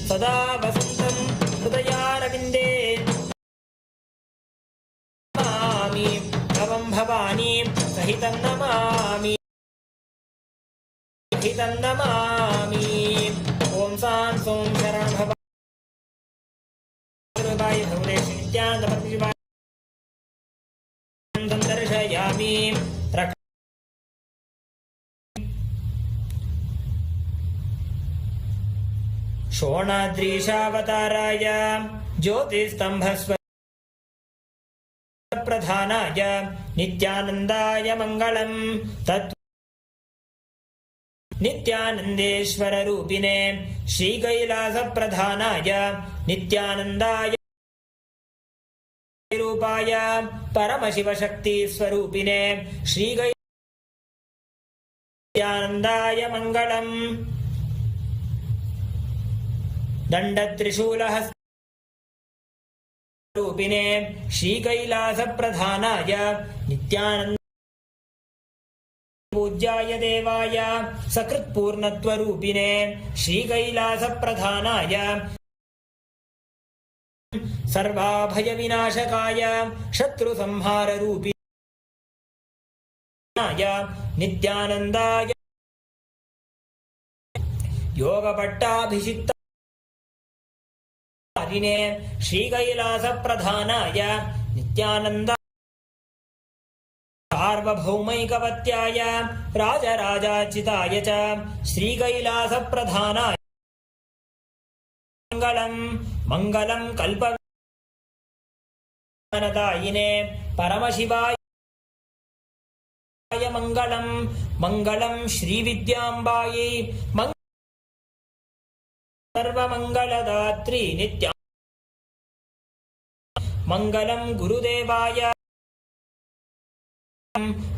सदा वसन्तं हृदयारविन्दे नमामि भवं भवानी सहितं नमामि सहितं नमामि ॐ सां सों शरणं भवाय भवदेश नित्यानन्दपरमशिवाय दर्शयामि शोणाद्रीशावताराय ज्योतिस्तंभस्व प्रधानाय नित्यानन्दाय मङ्गलम् तत् नित्यानन्देश्वर रूपिणे श्रीकैलास प्रधानाय नित्यानन्दाय रूपाय परमशिव शक्ति स्वरूपिणे श्रीकैलासानन्दाय मङ्गलम् दण्डत्रिशूलहस्त रूपिणे श्रीकैलास प्रधानाय नित्यानन्द पूज्याय देवाय सकृत्पूर्णत्वरूपिणे श्रीकैलास प्रधानाय सर्वाभयविनाशकाय शत्रुसंहाररूपिणाय नित्यानन्दाय योगपट्टाभिषिक्त श्रीकैलास प्रधानाय नित्यानन्द सार्वभौमैकवत्याय राजराजाचिताय च श्रीकैलास प्रधानाय मङ्गलं मङ्गलं कल्पदायिने परमशिवाय मङ्गलं मङ्गलं श्रीविद्याम्बायै सर्वमङ्गलदात्री नित्या मङ्गलं गुरुदेवाय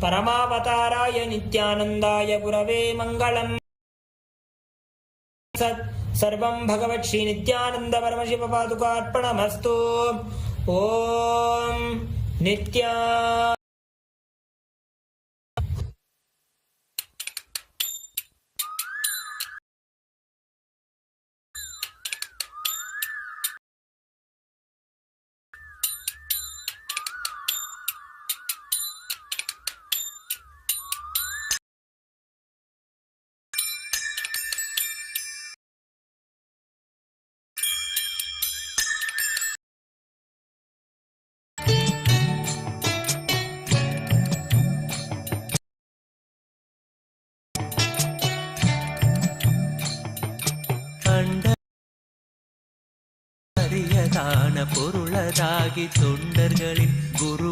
परमावताराय नित्यानन्दाय गुरवे मङ्गलम् सर्वं भगवत् श्री नित्यानन्द परमशिव पादुकार्पणमस्तु ॐ नित्या பொருளதாகி தொண்டர்களின் குரு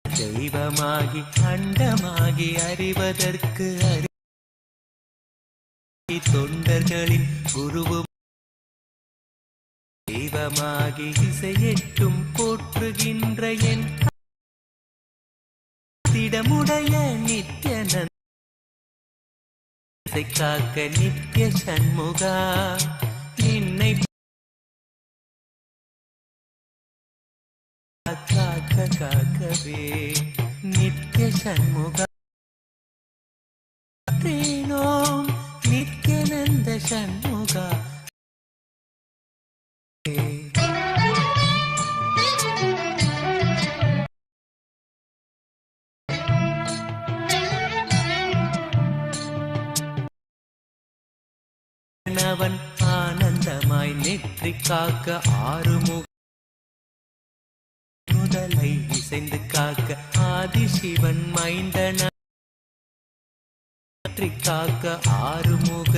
தெய்வமாகி அண்டமாகி அறிவதற்கு தொண்டர்களின் குருவும் தெய்வமாகி இசையெட்டும் போற்றுகின்ற என் திடமுடைய நித்யானந்த காக்க நித்ய சண்முகா நின்னை காக்க காக்கவே நித்ய சண்முகா நித்யானந்த சண்முகா அவன் ஆனந்தமாய் நெற்றி காக்க ஆறுமுக முதலை இசைந்து காக்க ஆதிசிவன் மைந்தன நெற்றி காக்க ஆறுமுக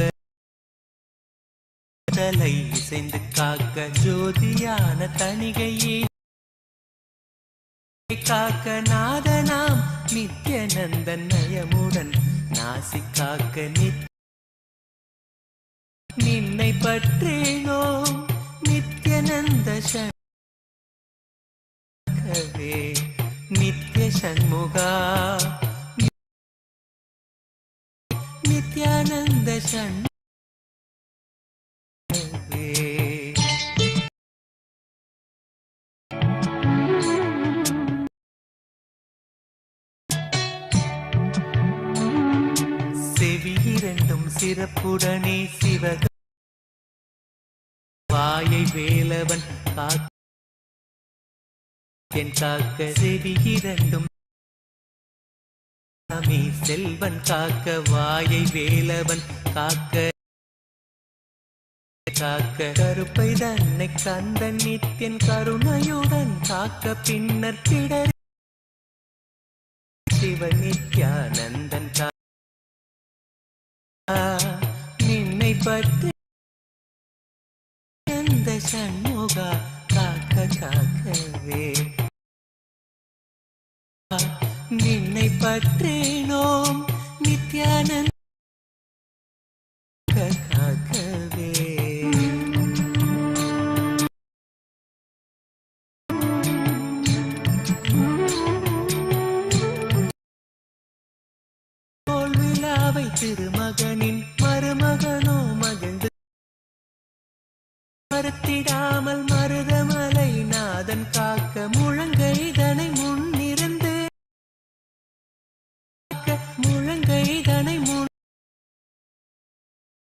முதலை இசைந்து காக்க ஜோதியான தணிகையே காக்க நாதனாம் நித்யானந்தன் நயமுடன் நாசி காக்க நின்னை பற்றேனோ நித்யானந்த ஷண்முகவே நித்ய ஷண்முகா நித்யானந்த ஷண்முகவே செவியிரண்டும் சிறப்புடனே சிவக வாயை வேலவன் காக்க செவியிரண்டும் சாமி செல்வன் காக்க வாயை வேலவன் காக்க காக்க கருப்பை தன்னை கந்தன் நித்தியன் கருணையுடன் காக்க பின்னர் பிடர் சிவ நித்யானந்தன் நின்னை பற்றி அந்த சண்முகா காக்க காக்கவே நின்னை பற்றேனோம் நித்யானந்த காக்கவே தோல்விழாவை திருமகனின் மருமகனோ மகிழ்ந்து மறுத்திடாமல் மருதமலை நாதன் காக்க முழங்கைதனை முன்னிருந்து முழங்கைதனை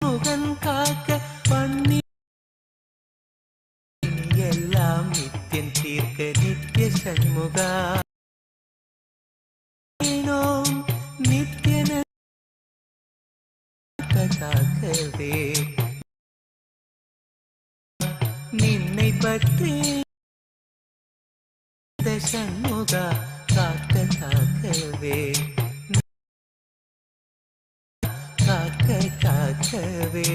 முகன் காக்க பண்ணி எல்லாம் நித்தியன் தீர்க்க நித்ய சண்முகா நித்யன காக்கவே நின்னை பற்றி சண்முகா காக்க காக்கவே காக்க காக்கவே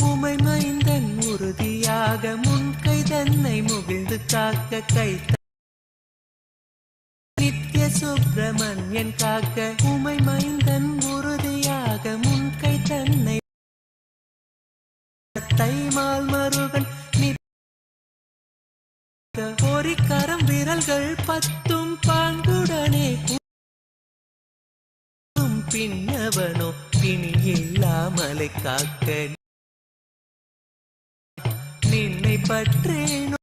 உமை மைந்தன் உறுதியாக முன்கை தன்னை முகிழ்ந்து காக்க கைத்த நித்ய சுப்பிரமணியன் காக்க உமை மைந்தன் உறுதியாக முன்கை தன்னை தைமால் மருகன் பொறிக்கரம் விரல்கள் பத்தும் பாங்குடனே பின்னவனோ பிணி இல்லாமலை காக்க நின்னை பற்றேனோ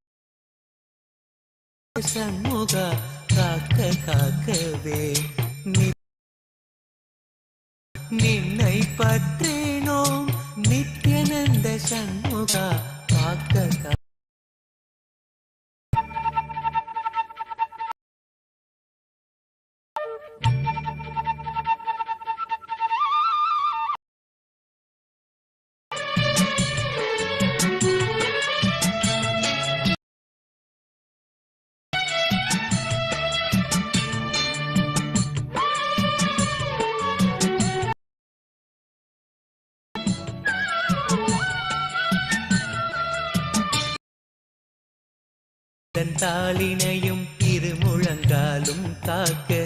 சண்முகா காக்க காக்கவே நின்னை பற்றேனோ நித்யானந்த சண்முகா காக்க காக்க தாளினையும் இருமுழங்காலும் காக்க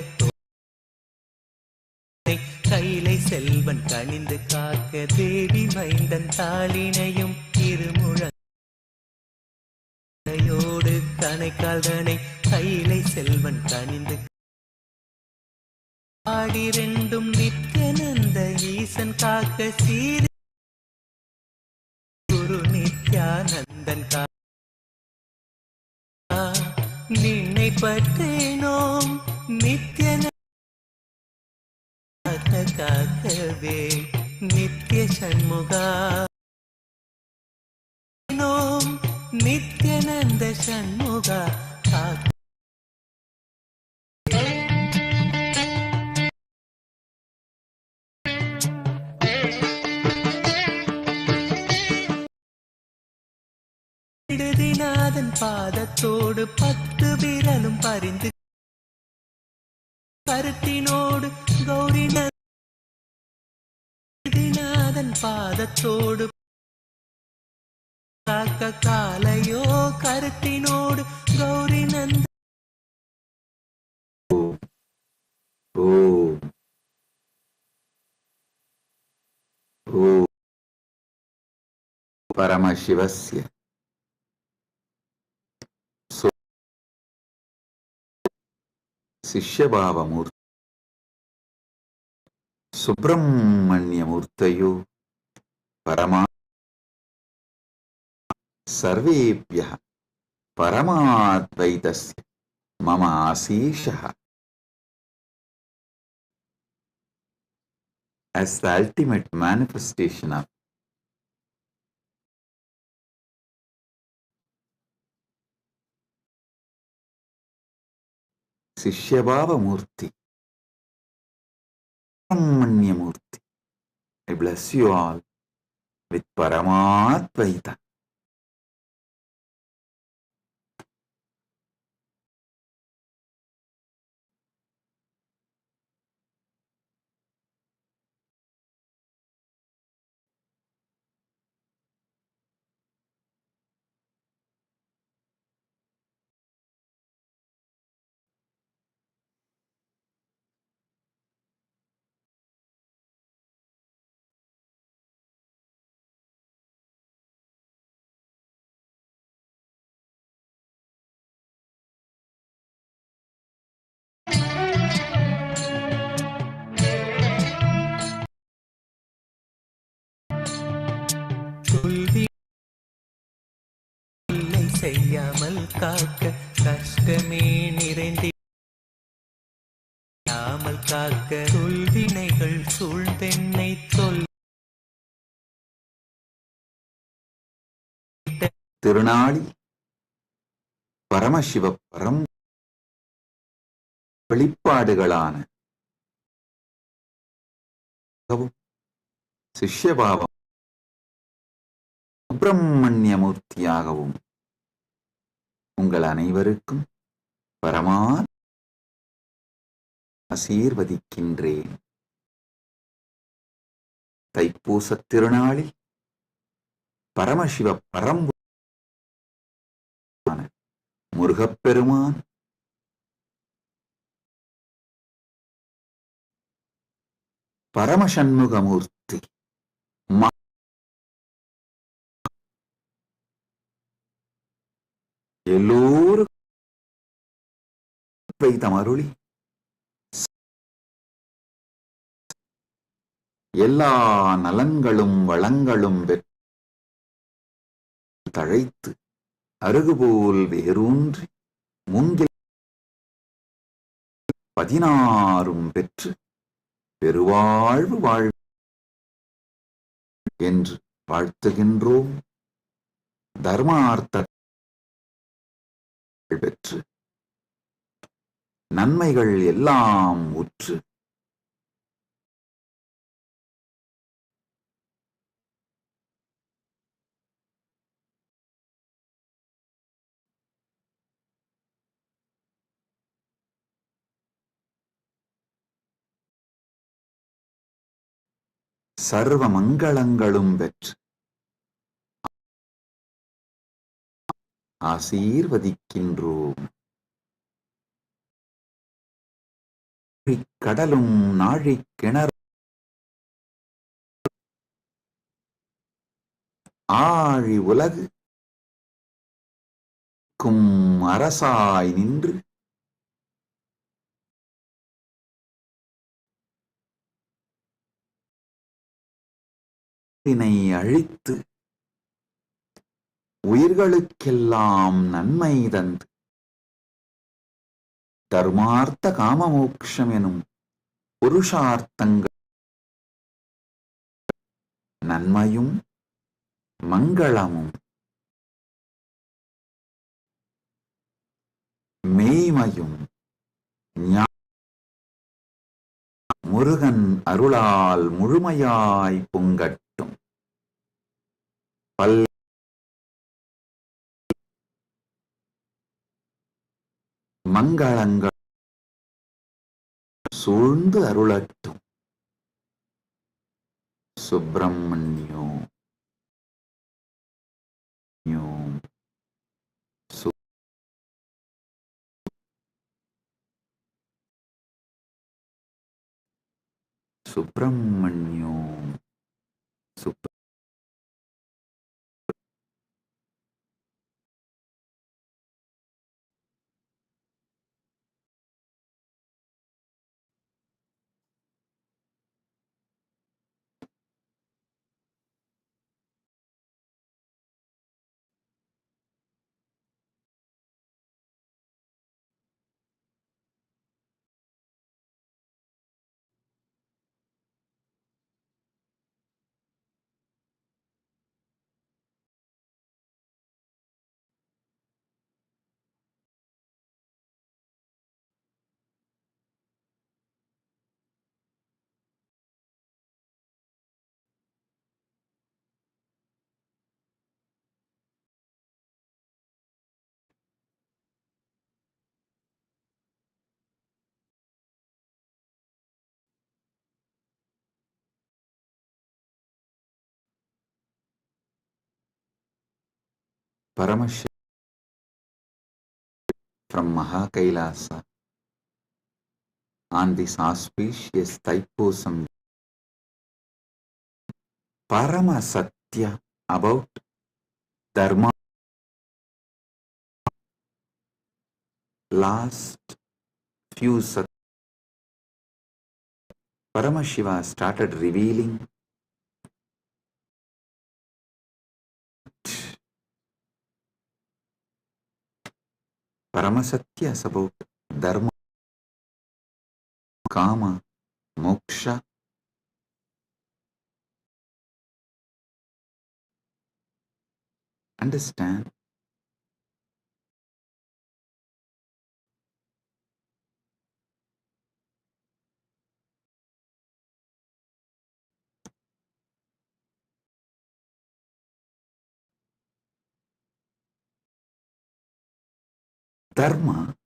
கைலை செல்வன் கனிந்து காக்க தேவி மைந்தன் தாளினையும் இருமுழங்கையோடு கனைக்கால்தனை கைலை செல்வன் கனிந்து ஆடிரெண்டும் நித்யானந்த ஈசன் காக்க சீர் குரு நித்யானந்தன் காக்க நின்னை பற்றேனோம் நித்யன காக்கவே நித்ய சண்முகா நித்யானந்த சண்முகா காக்க நாதன் பாதத்தோடு 10 விரலும் பறிந்து கருத்தினோடு கௌரிநாதன் பாதத்தோடு காக்க காலையோ கருத்தினோடு கௌரிநந்த परमशिवस्य शिष्यभावमूर्ति सुब्रह्मण्यमूर्तयो परमा सर्वेभ्यः परमाद्वैतस्य मम आशीषः. As the ultimate manifestation of Sishyabhava Murti, Brahmanya Murti, I bless you all with Paramadvaita. செய்யாமல் காக்க கஷ்டமே நிறைந்திடாமல் காக்க சொல்வினைகள் சூழ்ந்தென்னை திருநாளி பரமசிவ பரம் வெளிப்பாடுகளான சிஷ்யபாவம் சுப்பிரமணியமூர்த்தியாகவும் உங்கள் அனைவருக்கும் பரமா ஆசீர்வதிக்கின்றேன். தைப்பூசத் திருநாளில் பரமசிவ முருகப்பெருமான் பரமசண்முகமூர்த்தி எல்லோரும் வைத்தமருளி எல்லா நலன்களும் வளங்களும் தழைத்து அருகுபோல் வேரூன்றி மூங்கில் 16 பெற்று பெருவாழ்வு வாழ்வு என்று வாழ்த்துகின்றோம். தர்மார்த்த பெற்று நன்மைகள் எல்லாம் உற்று சர்வ மங்களங்களும் பெற்று ஆசீர்வதிக்கின்றோம். கடலும் நாழிக் கிணறு ஆழி உலகு அரசாய் நின்று அழித்து உயிர்களுக்கெல்லாம் நன்மை தந்து தர்மார்த்த காமமோக்ஷம் எனும் புருஷார்த்தங்கள் நன்மையும் மங்களமும் மெய்மையும் முருகன் அருளால் முழுமையாய் பொங்கட்டும். பல் மங்களங்கள் சூழ்ந்து அருளட்டும். சுப்பிரமணியோ சுப்பிரமணியோ Paramashivam's from KAILASA on this auspicious Thaipusam. Paramasatya about Dharma. Last few Paramashiva started revealing Paramasatya is about Dharma, Kama, Moksha. Understand? Dharma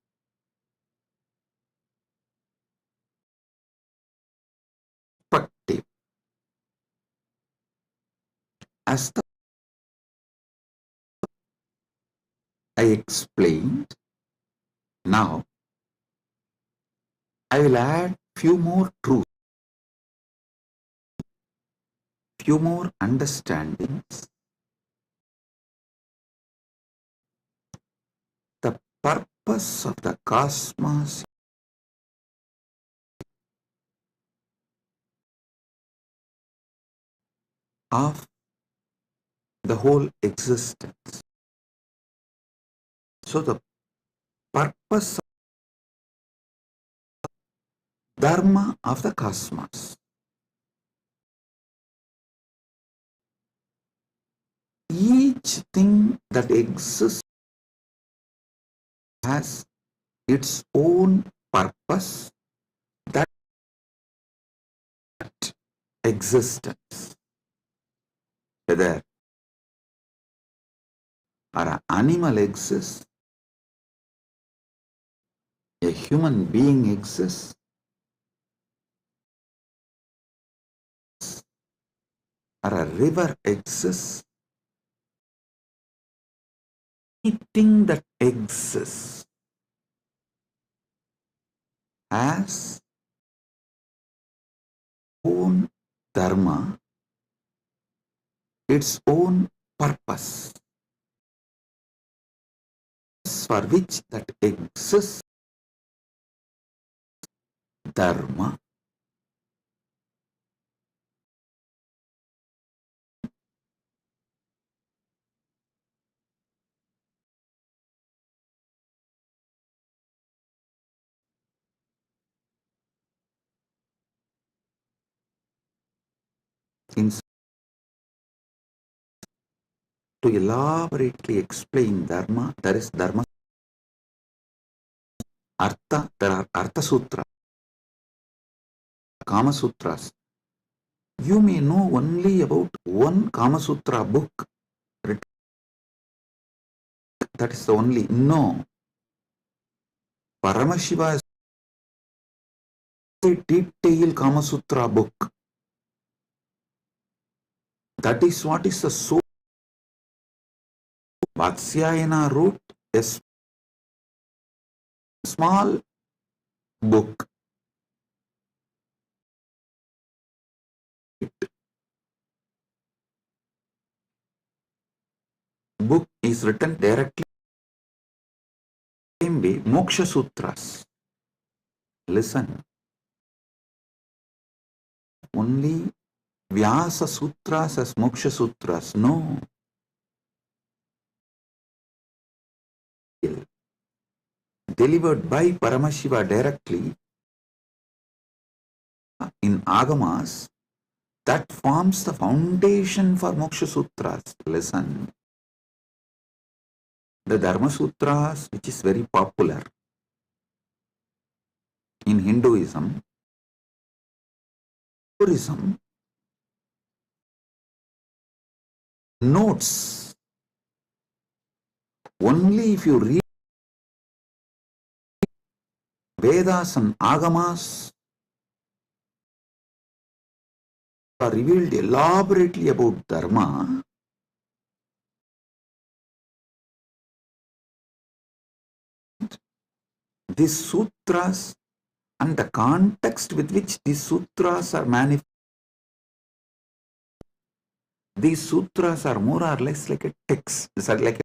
perspective. As I explained, now I will add few more truths, few more understandings. The purpose of the cosmos of the whole existence. So the purpose of Dharma of the cosmos. Each thing that exists has its own purpose, that existence. Whether an animal exists, a human being exists, or a river exists, anything that exists has own dharma, its own purpose, for which that exists dharma. To elaborately explain Dharma, there is Dharma. Artha, there are Artha Sutra, Kama Sutras. You may know only about one Kama Sutra book. That is the only. No. Paramashiva is a detailed Kama Sutra book. That is what is the soul. Vatsyayana wrote a small book. Book is written directly. Same way, Moksha Sutras. Listen. Only Vyasa Sutras as Moksha Sutras. No. Delivered by Paramashiva directly in Agamas, that forms the foundation for Moksha Sutras. Listen. The Dharma Sutras, which is very popular in Hinduism, notes only if you read Vedas and Agamas are revealed elaborately about Dharma. these sutras and the context with which these sutras are manifest. These sutras are more or less like a text. These are like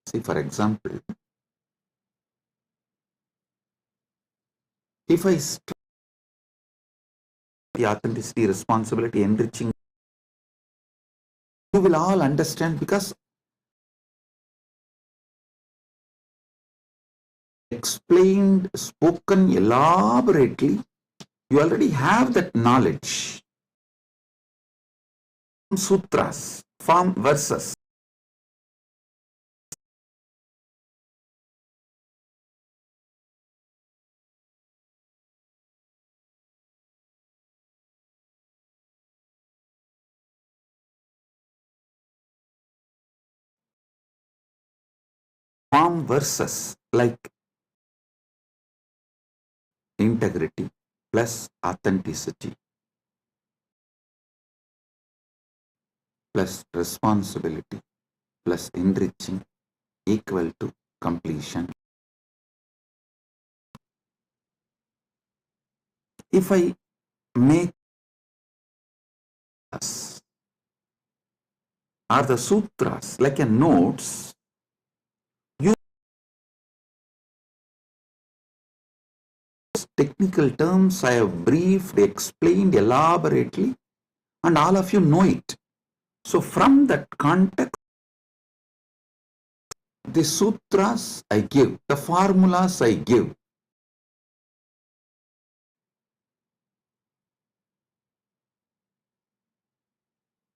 see, for example, if I start the authenticity, responsibility, enriching, you will all understand because explained, spoken elaborately, you already have that knowledge. Sutras, form verses. Form verses like integrity plus authenticity plus responsibility plus enriching equal to completion. If I make us are the sutras like a notes, you technical terms I have briefed, explained elaborately, and all of you know it. So from that context, the sutras I give, the formulas I give,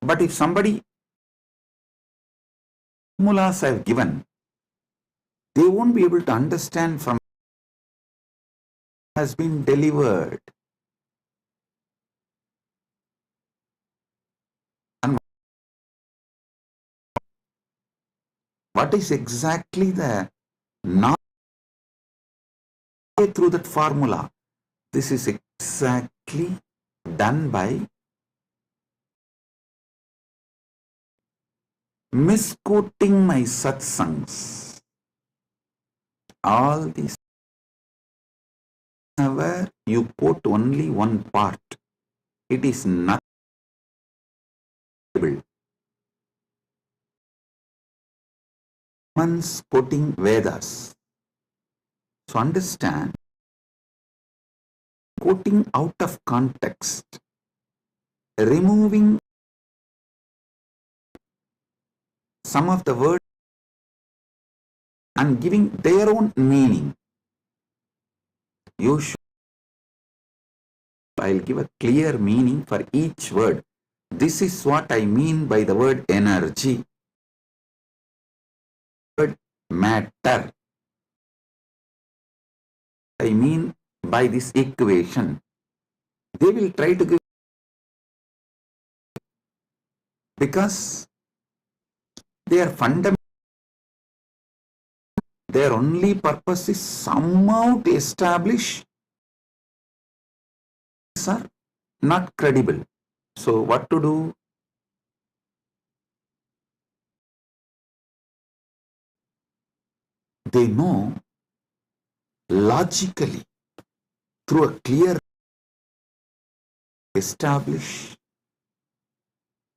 but if somebody formulas I have given, they won't be able to understand from has been delivered. And what is exactly the knowledge through that formula? This is exactly done by misquoting my satsangs. All these, whenever you quote only one part, it is not able. One's quoting Vedas. So understand, quoting out of context, removing some of the words and giving their own meaning. You should, I'll give a clear meaning for each word. This is what I mean by the word energy, word matter. I mean by this equation. They will try to give, because their fundamental, their only purpose is somehow to establish these are not credible. So what to do? They know logically through a clear establish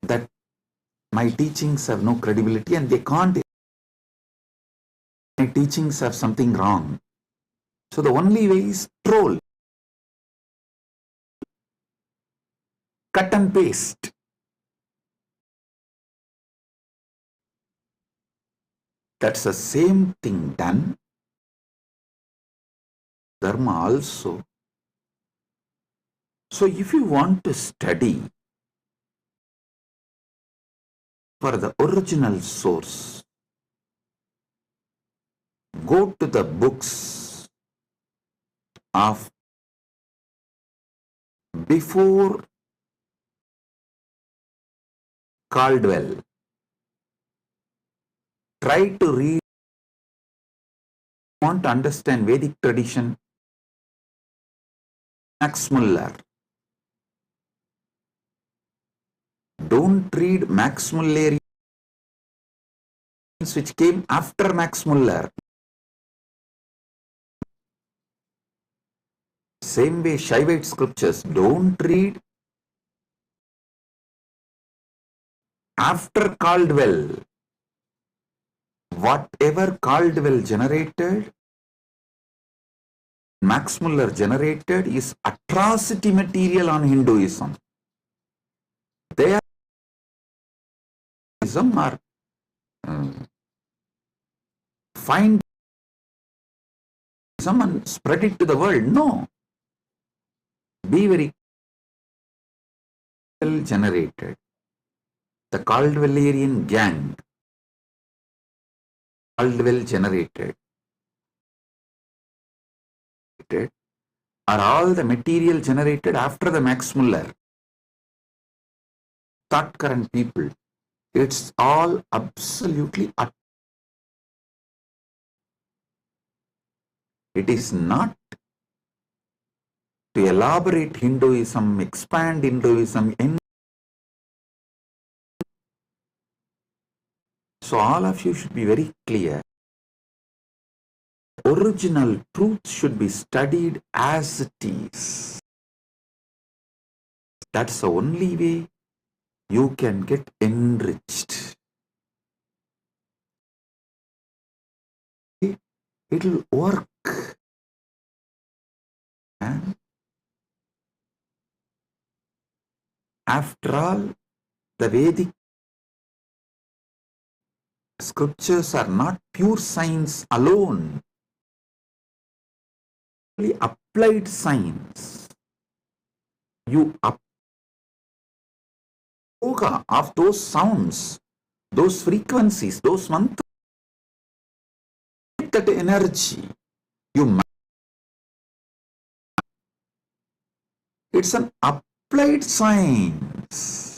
that my teachings have no credibility and they can't, my teachings have something wrong. So the only way is troll, cut and paste. That's the same thing done. Dharma also. So if you want to study for the original source, go to the books of before Caldwell. Try to read, want to understand Vedic tradition, Max Muller. Don't read Max Mullerians which came after Max Muller. same way Shaivite scriptures don't read after Caldwell. Whatever Caldwell generated, Max Muller generated is atrocity material on Hinduism. They are find and spread it to the world. No. Be very well generated. The Caldwellerian gang, Caldwell generated, are all the material generated after the Max Muller. Thought current people, it's all absolutely. It is not to elaborate Hinduism, expand Hinduism. So all of you should be very clear. Original truth should be studied as it is. That's the only way you can get enriched. It will work. And after all, the Vedic scriptures are not pure science alone. Applied science. You yoga of those sounds, those frequencies, those mantras, that energy. It's an applied science.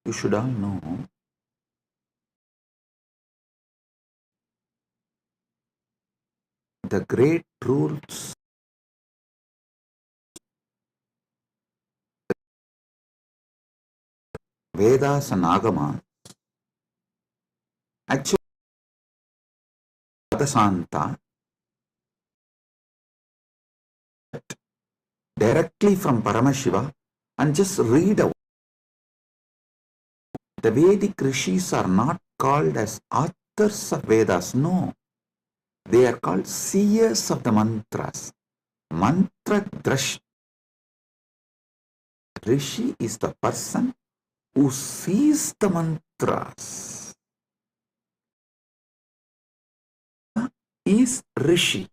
You should all know the great rules Vedas and Agamas. Actually, Santa directly from Paramashiva and just read out. The Vedic rishis are not called as authors of Vedas, no. They are called seers of the mantras. Mantra drash. Rishi is the person who sees the mantras. Is Rishi.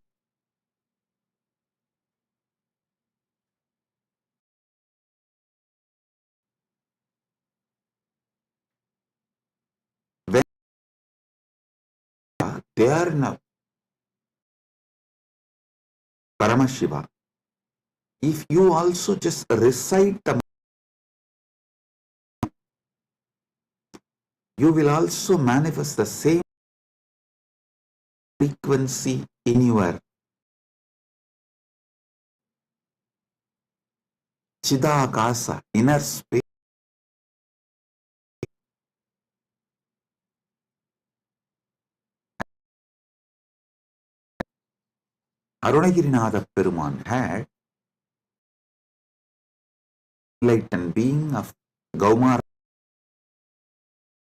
When they are in a Paramashiva, if you also just recite the, you will also manifest the same frequency in your Chidakasa, inner space. Arunagirinatha Peruman had enlightened being of Gaumara,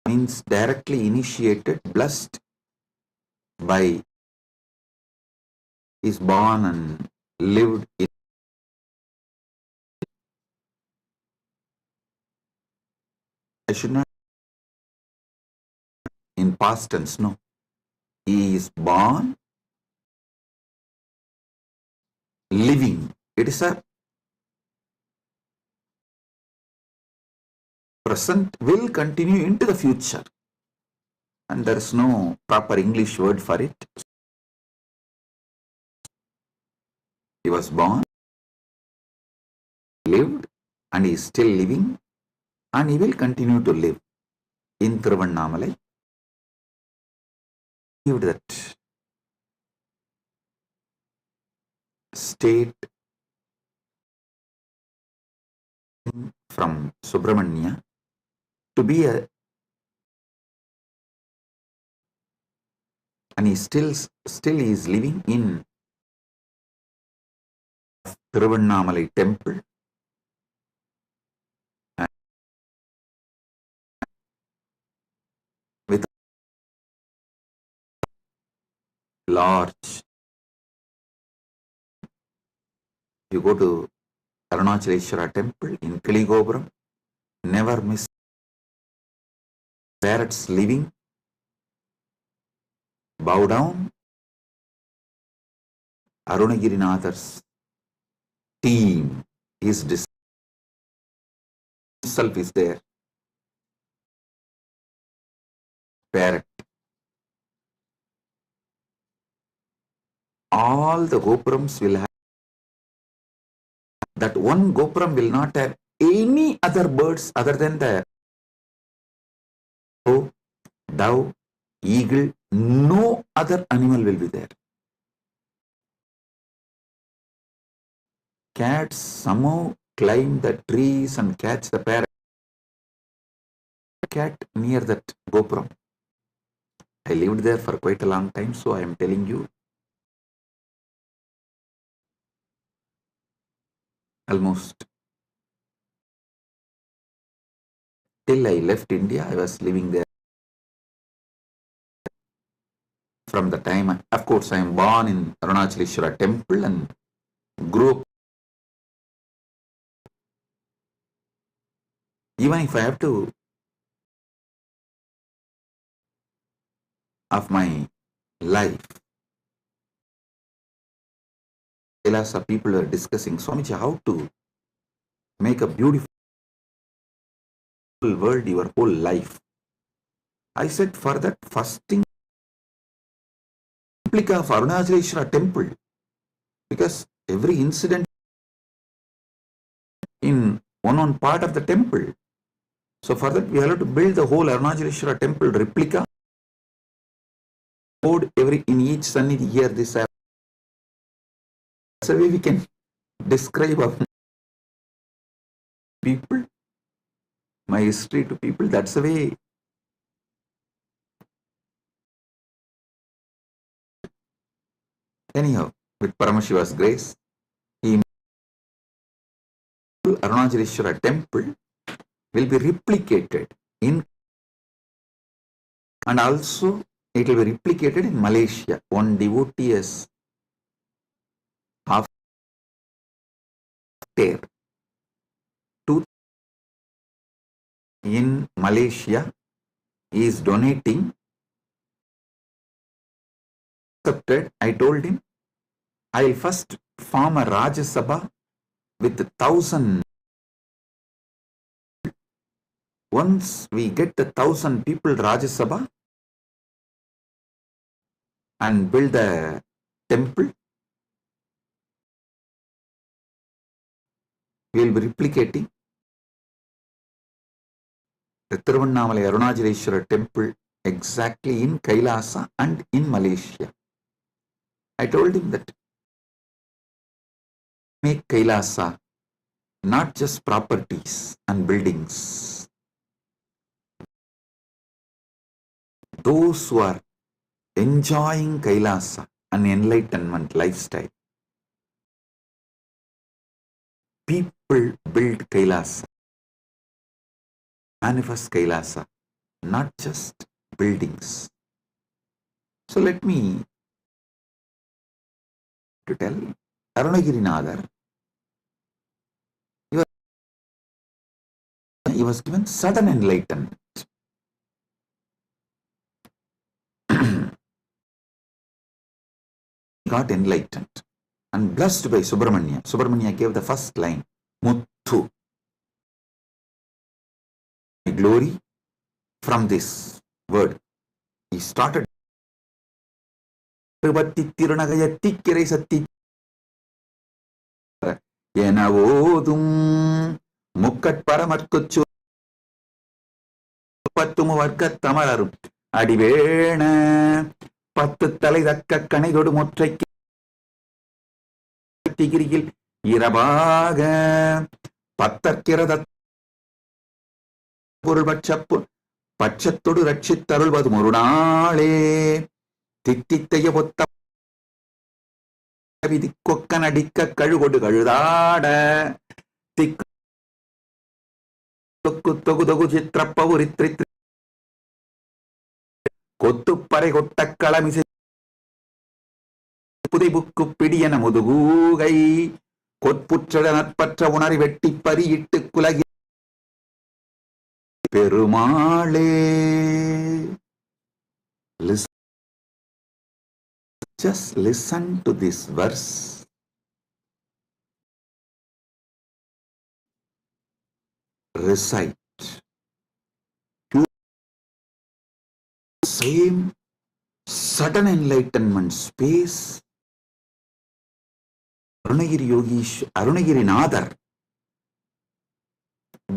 means directly initiated, blessed by is born and lived in. I should not in past tense, no. He is born, living. It is a present, will continue into the future. And there is no proper English word for it. He was born, lived and he is still living and he will continue to live in Tiruvannamalai. That state from Subramanya to be a, and he still is living in Tiruvannamalai temple with large. You go to Arunachaleshwara temple in Kiligobram, never miss parrots living, bow down. Arunagirinathar's team, his himself is there. Parrot. All the Gopurams will have that one Gopuram will not have any other birds other than the dove, eagle, no other animal will be there. Cats somehow climb the trees and catch the parrot. Cat near that Gopuram. I lived there for quite a long time, so I am telling you. Almost till I left India, I was living there. From the time, of course, I am born in Arunachaleshwara temple and grew up. Even if I have to, of my life, KAILASA people are discussing, Swamiji, how to make a beautiful world your whole life. I said, for that, first thing, replica of Arunachaleshwara temple, because every incident in one part of the temple. So for that, we have to build the whole Arunachaleshwara temple replica. Code in each Sannidhi here this. That's the way we can describe our people, my history to people. That's the way. Anyhow, with Paramashiva's grace, he Arunachaleshwara temple will be replicated in, and also it will be replicated in Malaysia. One devotee is half there. In Malaysia, he is donating. Accepted. I told him, I will first form a Rajya Sabha with 1,000. Once we get the 1,000 people Rajya Sabha and build the temple, we will be replicating the Tiruvannamalai Arunachaleshwara temple exactly in Kailasa and in Malaysia. I told him that make Kailasa not just properties and buildings. Those who are enjoying Kailasa, an enlightenment lifestyle. People build Kailasa, manifest Kailasa, not just buildings. So let me to tell Arunagirinathar, he was given sudden enlightenment. Got enlightened and blessed by Subramanya. Subramanya gave the first line, Muthu. Glory from this word. He started. எனவோதும் முக்கட்பரமற்குச்சு பத்துமு வர்க்கத் தமரரும் அடிவேண 10 தலை தக்க கணைதொடு முற்றைக்கு திகிரியில் இரவாக பத்தற்கிறத பொருள் பட்சத்தொடு ரட்சித்தருள்வது ஒரு நாளே தித்தித்தைய பொத்த விதி கொக்கன் அடிக்க கழுகொடு கழுதாட திக்கு தொகு தொகு சித்திரப்பவுரித்திரி கொத்துப்பறை கொட்ட களமிசை புதைபுக்கு பிடியன முதுகூகை கொற்புற்ற நற்பற்ற உணரி வெட்டி பறியிட்டு குலகி பெருமாளே. Just listen to this verse. Recite. You same sudden enlightenment space. Arunagiri Nadar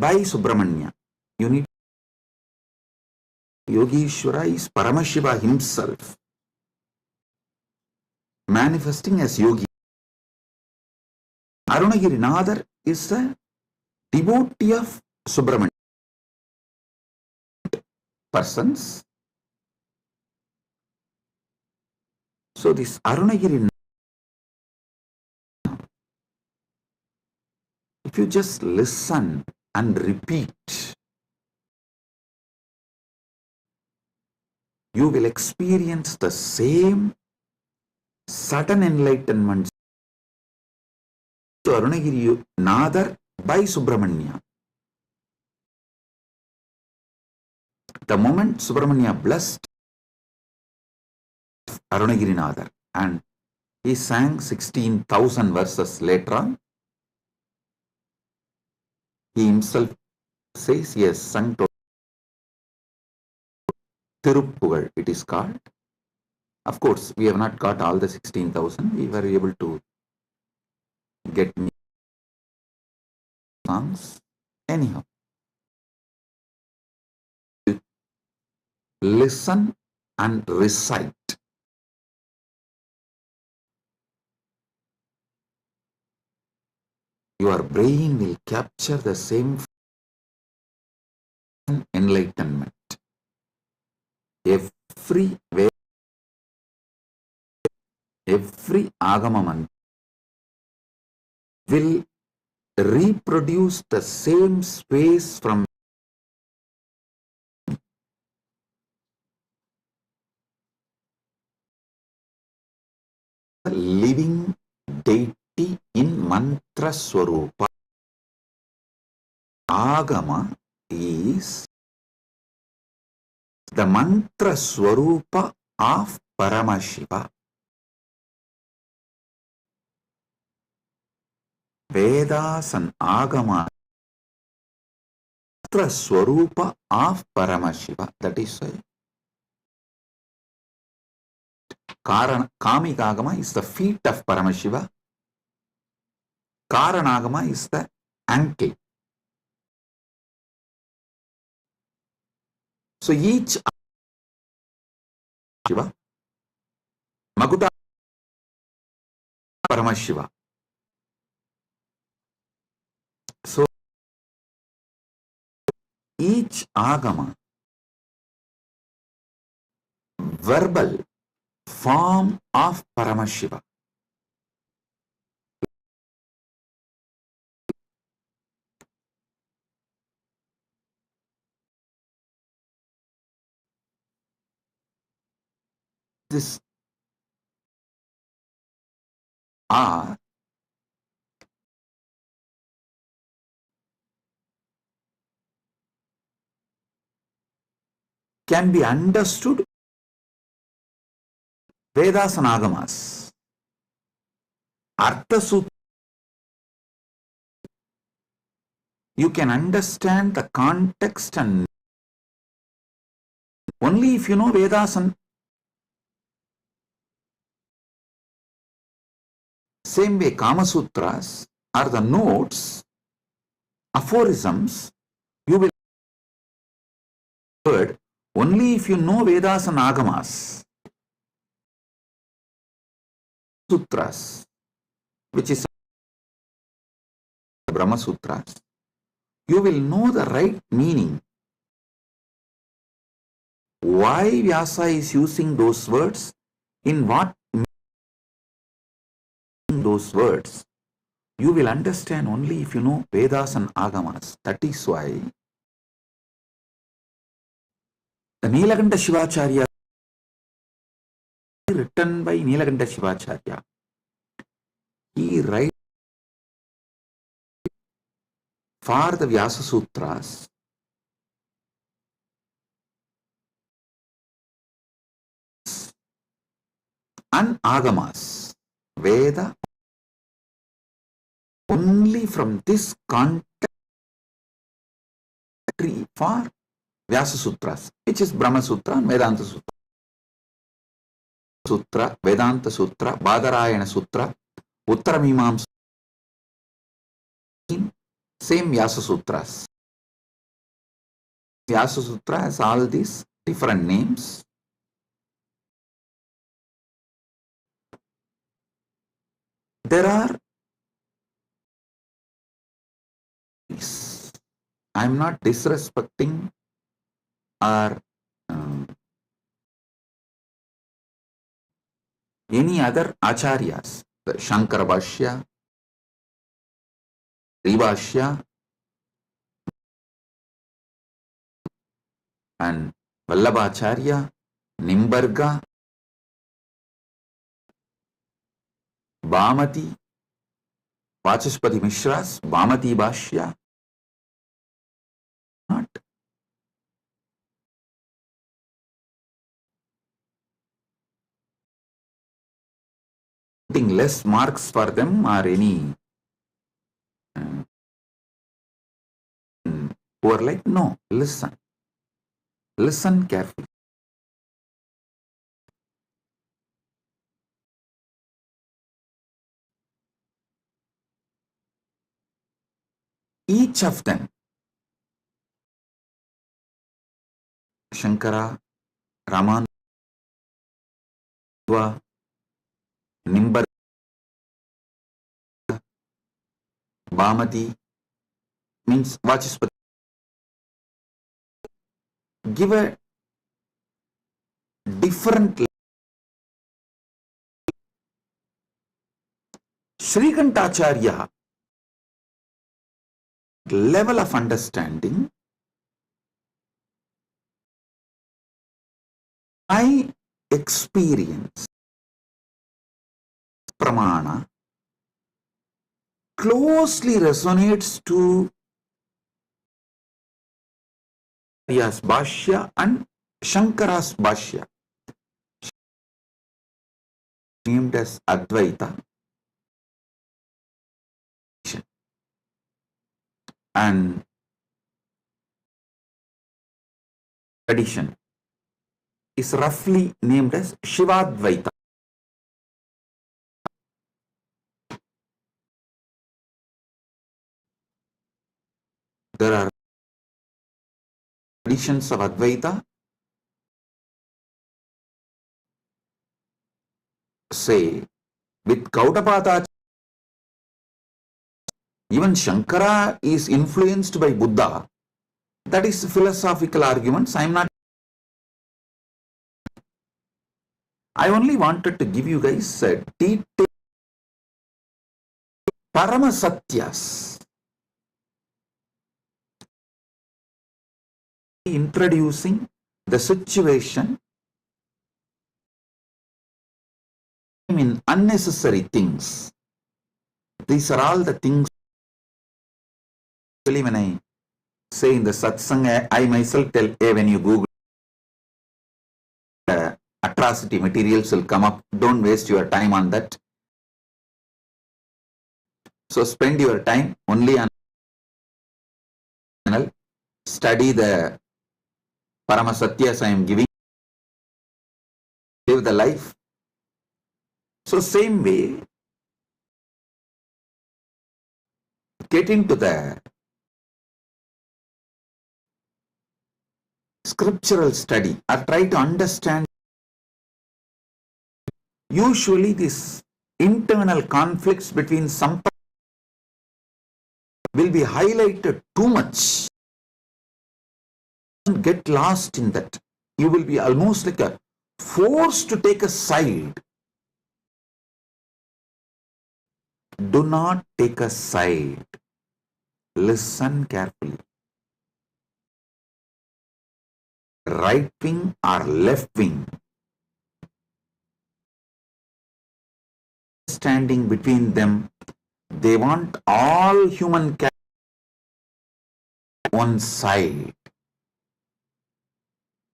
by Subramanya. You need Yogishwara is Paramashiva himself, manifesting as Yogi. Arunagiri Nadar is a devotee of Subramanya. Persons. So this Arunagiri, if you just listen and repeat, you will experience the same sudden enlightenment. So Arunagiri Nadar by Subramanya. The moment Subramanya blessed Arunagiri Nadar and he sang 16,000 verses later on, he himself says he has sung to Tiruppugal, it is called. Of course, we have not got all the 16,000. We were able to get songs. Anyhow, listen and recite. Your brain will capture the same enlightenment. Every agama mantra will reproduce the same space from living deity in mantra swarupa. Agama is the mantra swarupa of Paramashiva. Vedas and Agama mantra swarupa of Paramashiva. That is why Kamika Agama is the feet of Paramashiva. Karanagama is the ankle. So each Shiva, Makuta Paramashiva. So each Agama, verbal form of Paramashiva. This are can be understood Vedas and Agamas. Artha Sutra, you can understand the context and only if you know Vedas and same way Kama Sutras, are the notes, aphorisms, you will heard only if you know Vedas and Agamas, Sutras, which is Brahma Sutras, you will know the right meaning. Why Vyasa is using those words, in what meaning those words, you will understand only if you know Vedas and Agamas. That is why the Nilakanta Shivacharya, written by Nilakanta Shivacharya, he writes for the Vyasa Sutras and Agamas, Veda, only from this context for Vyasa Sutras, which is Brahma Sutra and Vedanta Sutra. Sutra, Vedanta Sutra, Badarayana Sutra, Uttaramimamsa, same Vyasa Sutras. Vyasa Sutra has all these different names. There are, I am not disrespecting or any other acharyas, the Shankara Bhashya, Ribhashya, and Vallabhacharya, Nimbarga, Bhamati, Vachaspati Mishras, Bhamati Bhashya, not. Putting less marks for them or any who are like, no, listen. Listen carefully. Each of them, Shankara, Raman, Nimbar, Bhamati, means Vachaspati, give a different Shrikantacharya level of understanding. My experience, Pramana, closely resonates to Arya's Bhashya and Shankara's Bhashya, named as Advaita, and tradition is roughly named as Shivadvaita. There are traditions of Advaita, say, with Gaudapata. Even Shankara is influenced by Buddha. That is philosophical arguments. I only wanted to give you guys a detailed Paramasatyas, introducing the situation in unnecessary things. These are all the things. When I say in the Satsang, I myself tell, hey, when you Google atrocity materials will come up, don't waste your time on that. So spend your time only on channel, study the Paramasatyas I am giving, live the life. So same way, get into the scriptural study or try to understand, usually these internal conflicts between some will be highlighted too much. Get lost in that. You will be almost like a forced to take a side. Do not take a side. Listen carefully. Right wing or left wing. Standing between them, they want all human one side.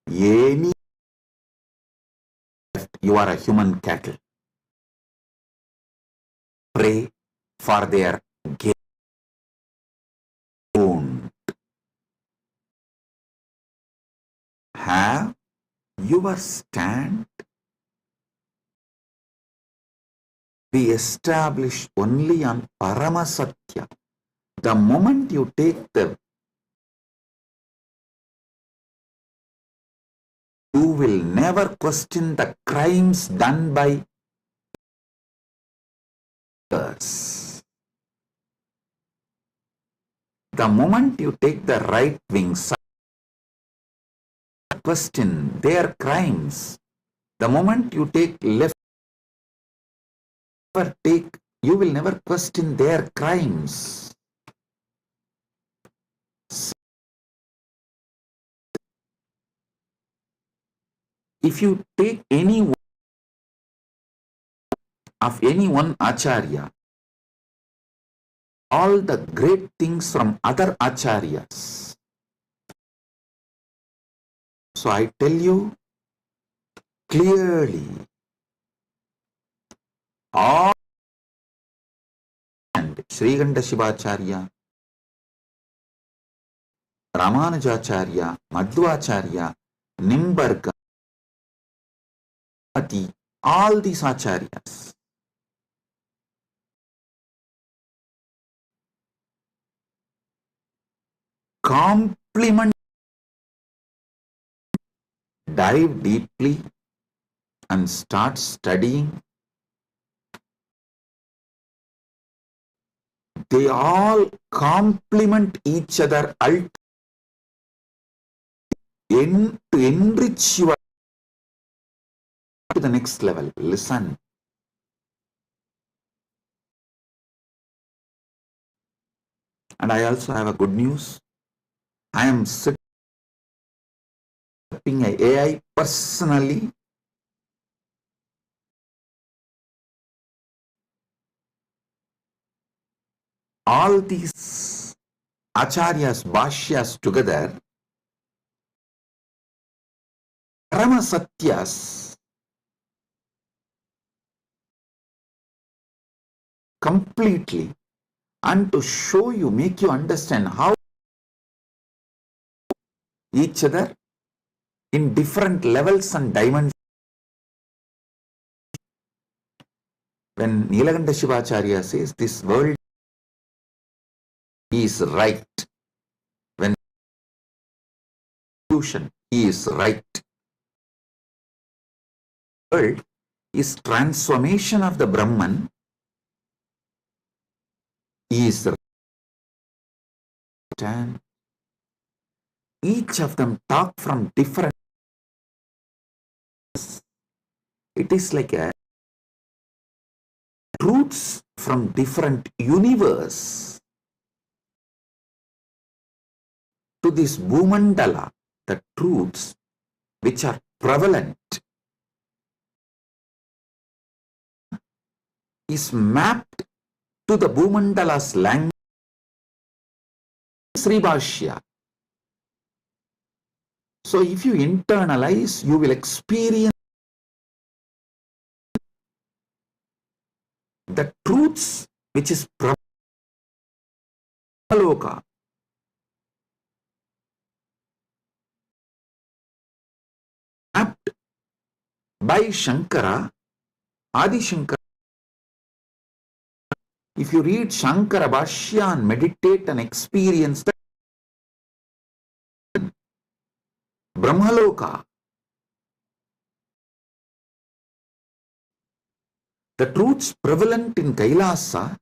Any left, you are a human cattle. Pray for their gain. Have your stand. Be established only on Paramasatya. The moment you take you will never question the crimes done by others. The moment you take the right wing side, question their crimes. The moment you take left, you will never question their crimes. If you take any of any one acharya, all the great things from other acharyas. So I tell you clearly, all and Sriganda Shivacharya, Ramanujacharya, Madhvacharya, Nimbarga, all these acharyas. Complement, dive deeply and start studying. They all complement each other to enrich your to the next level. Listen. And I also have a good news. I am setting an AI personally. All these acharyas, bhashyas together, Paramasatyas, completely, and to show you, make you understand how each other in different levels and dimensions. When Nilakanta Shivacharya says this world is right, when he is right, world is transformation of the Brahman, is right. And each of them talk from different. It is like a truths from different universe to this Bhumandala, the truths which are prevalent is mapped to the Bhumandala's language, Sri Bhashya. So if you internalize, you will experience the truths which is Brahmaloka. Mapped by Shankara, Adi Shankara, If you read Shankara Bhashya and meditate and experience that Brahmaloka, the truths prevalent in Kailasa,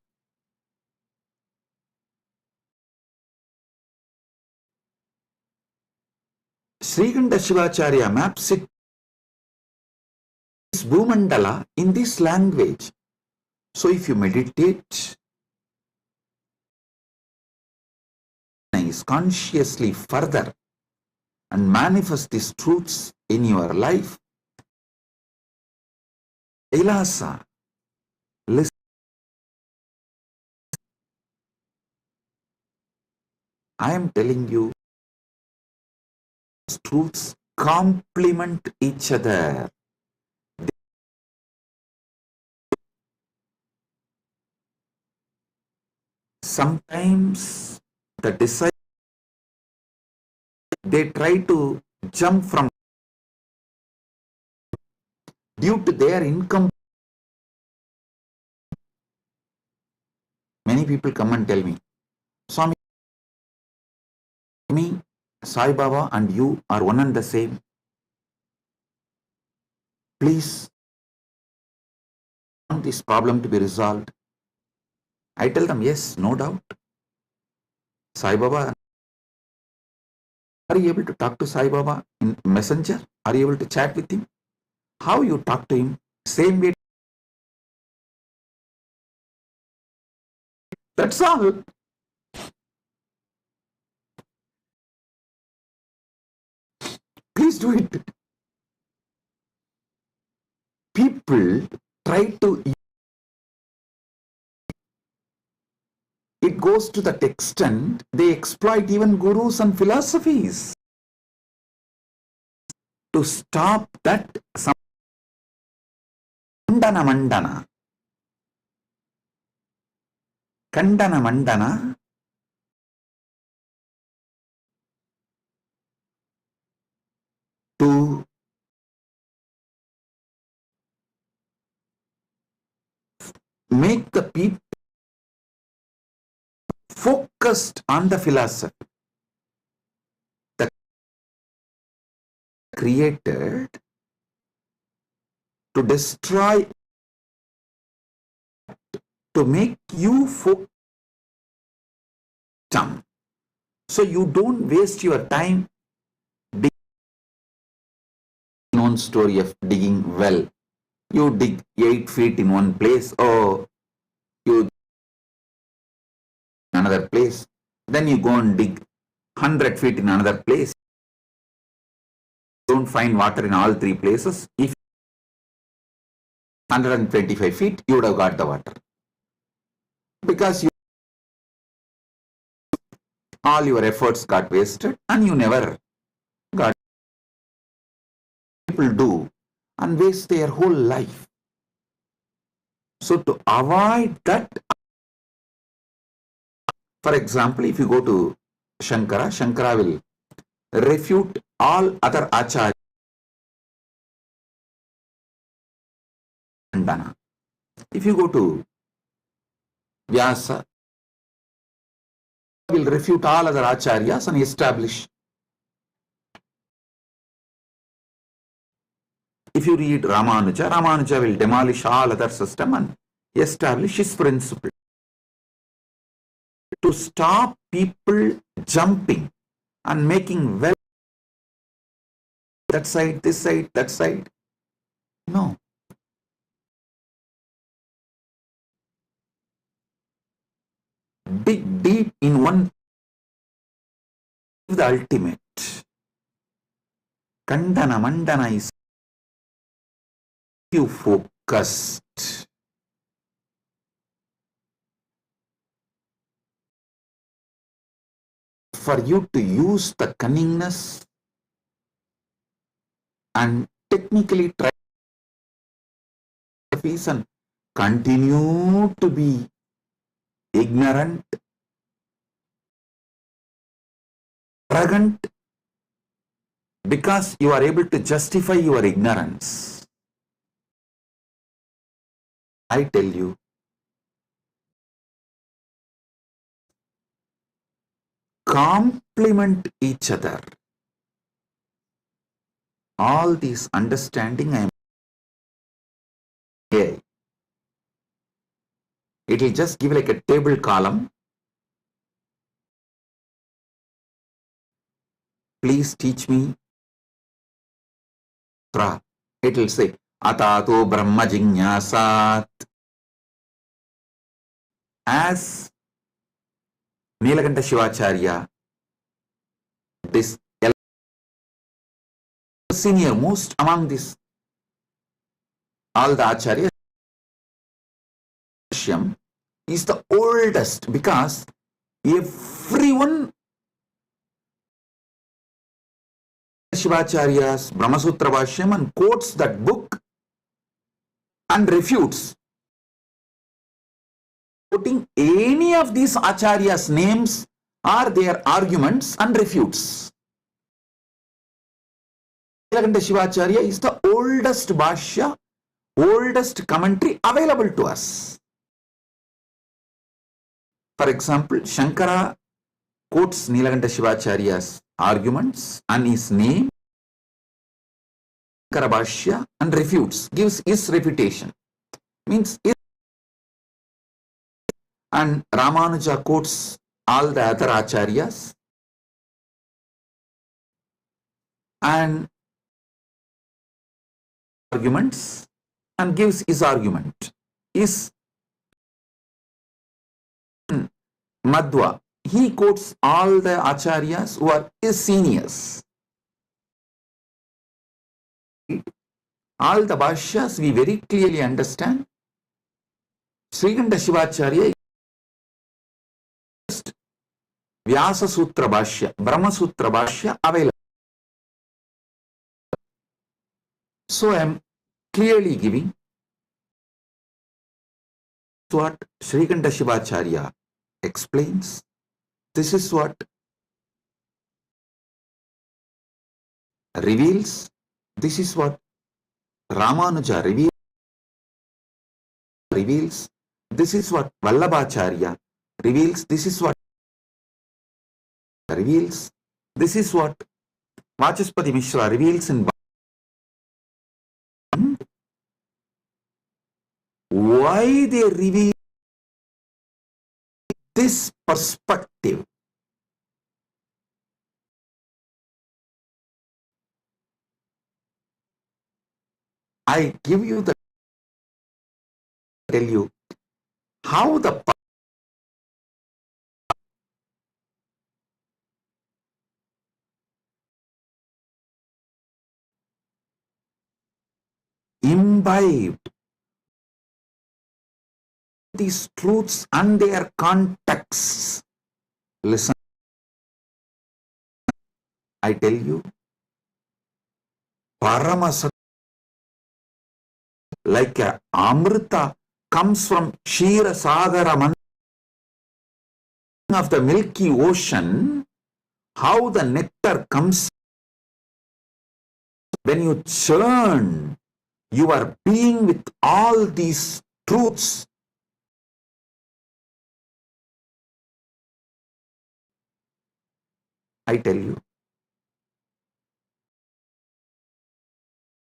Srikanda Shivacharya maps it, this Bhumandala, in this language. So if you meditate, is consciously further and manifest these truths in your life, Kailasa, listen. I am telling you, these truths complement each other. Sometimes the disciples, they try to jump from due to their income. Many people come and tell me, Swami, Sai Baba and you are one and the same. Please, I want this problem to be resolved. I tell them, yes, no doubt. Sai Baba, are you able to talk to Sai Baba in Messenger? Are you able to chat with him? How you talk to him? Same way. That's all. Please do it. People try to, it goes to that extent, they exploit even gurus and philosophies to stop that Kandana Mandana. Kandana Mandana to make the people focused on the philosophy. The created to destroy, to make you focused. So you don't waste your time digging. Known story of digging well. You dig 8 feet in one place, or you another place, then you go and dig 100 feet in another place. Don't find water in all 3 places. If 125 feet, you would have got the water. Because all your efforts got wasted and you never got. People do and waste their whole life. So to avoid that, for example, if you go to Shankara, Shankara will refute all other acharyas. If you go to Vyasa, will refute all other acharyas and establish. If you read Ramanuja, Ramanuja will demolish all other system and establish his principle. To stop people jumping and making well that side, this side, that side. No. Dig deep in one, the ultimate. Kandana Mandana is you focused. For you to use the cunningness and technically try and continue to be ignorant, arrogant, because you are able to justify your ignorance. I tell you, complement each other. All these understanding I am AI. It will just give like a table column. Please teach me. It will say Atato Brahma Jinyasat. As Nilakanta Shivacharya, this senior most among this, all the Acharyas, is the oldest because everyone Shivacharya's Brahmasutra Bhashyam and quotes that book and refutes. Quoting any of these Acharyas' names or their arguments and refutes. Nilakanta Shivacharya is the oldest Bhashya, oldest commentary available to us. For example, Shankara quotes Nilakanta Shivacharya's arguments and his name, Shankara Bhashya, and refutes, gives his refutation. Means his, and Ramanuja quotes all the other Acharyas and arguments and gives his argument. His Madhva, he quotes all the Acharyas who are his seniors. All the Bhashyas we very clearly understand. Srikanta Shivacharya is Vyasa Sutra Bhashya, Brahma Sutra Bhashya available. So I am clearly giving what Srikanta Shivacharya explains. This is what reveals. This is what Ramanuja reveals. This is what Vallabhacharya reveals. This is what reveals. This is what Vachaspati Mishra reveals in why they reveal this perspective. I give you the tell you how the imbibed these truths and their contexts. Listen, I tell you, Paramasat, like a Amrita comes from Kshira Sagara of the Milky Ocean, how the nectar comes when you churn your being with all these truths. I tell you,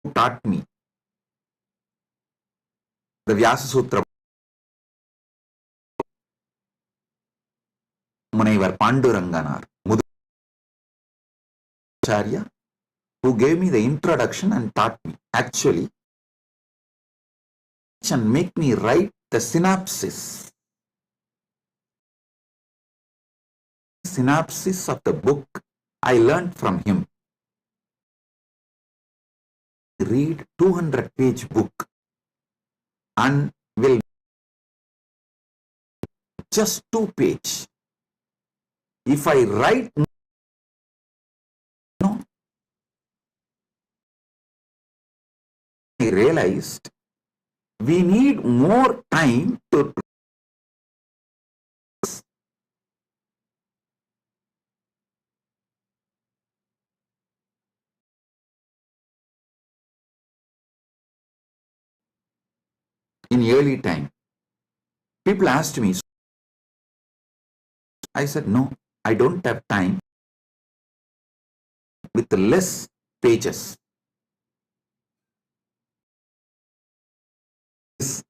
who taught me the Vyasa Sutra? Munaivar Panduranganar, Mudacharya, who gave me the introduction and taught me. Actually, and make me write the synopsis of the book I learned from him. Read 200-page book and will just 2 page. If I write no, I realized we need more time to in early time. People asked me, I said, no, I don't have time with less pages. This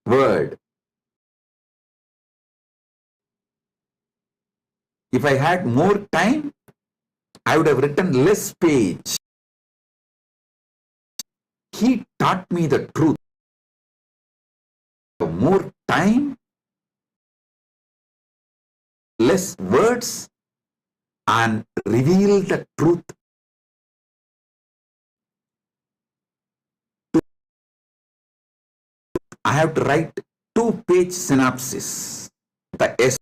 word, if I had more time, I would have written less page. He taught me the truth. More time, less words, and reveal the truth. I have to write 2-page synopsis. The S.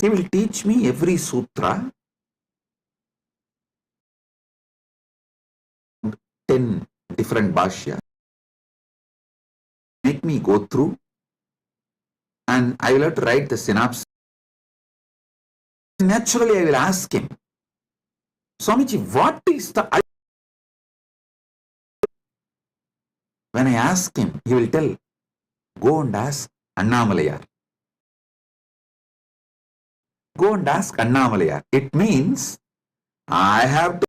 He will teach me every sutra, 10 different bhashya, make me go through, and I will have to write the synopsis. Naturally, I will ask him, Swamiji, what is the... When I ask him, he will tell, go and ask Annamalayar. Go and ask Annamalayar. It means I have to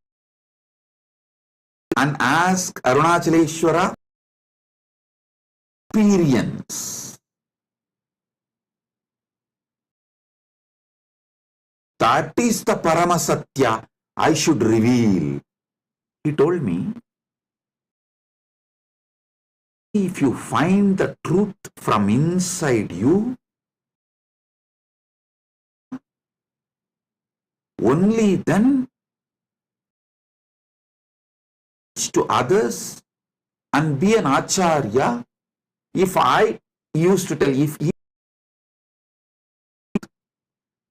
and ask Arunachaleshwara experience. That is the Paramasatya I should reveal. He told me, if you find the truth from inside you, only then teach to others and be an acharya. If I used to tell, if he,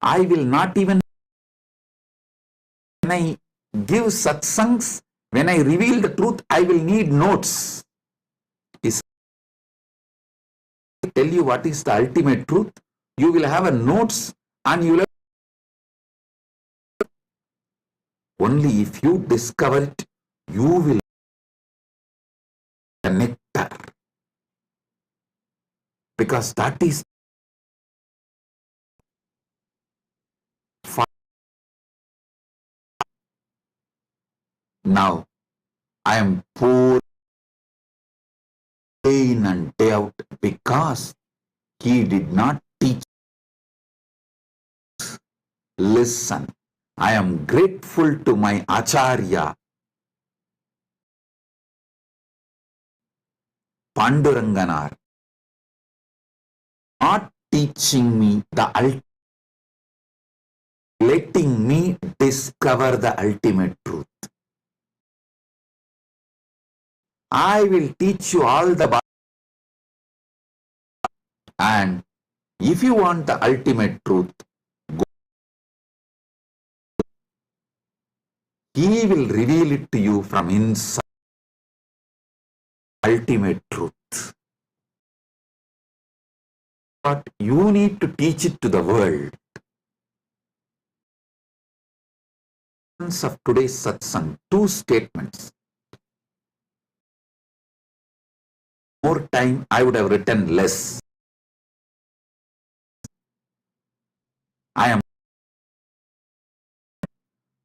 I will not even, when I give satsangs, when I reveal the truth, I will need notes. Tell you what is the ultimate truth, you will have a notes and you will have, only if you discover it, you will the nectar, because that is now I am poor day in and day out because he did not teach. Listen, I am grateful to my Acharya Panduranganar, not teaching me the ultimate, letting me discover the ultimate truth. I will teach you all the, and if you want the ultimate truth, go. He will reveal it to you from inside. Ultimate truth. But you need to teach it to the world. Of today's satsang, 2 statements. More time, I would have written less. I am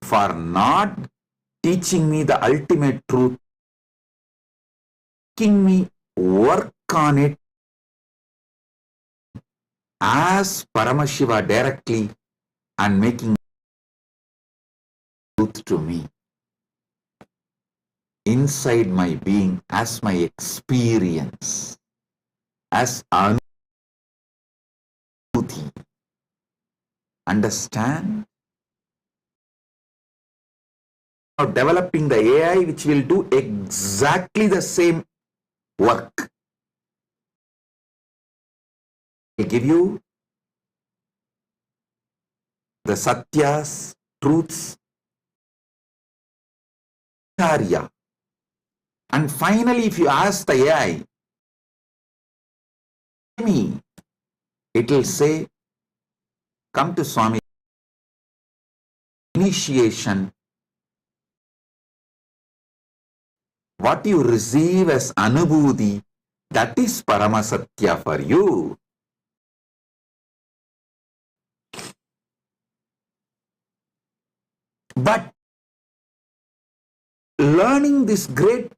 for not teaching me the ultimate truth, making me work on it as Paramashiva directly and making truth to me inside my being as my experience, as Anuti. Understand? Now developing the AI which will do exactly the same work. I'll give you the satyas, truths, charya. And finally, if you ask the AI, me, it will say, come to Swami, initiation, what you receive as anubhuti, That is Paramasatya for you. But learning this great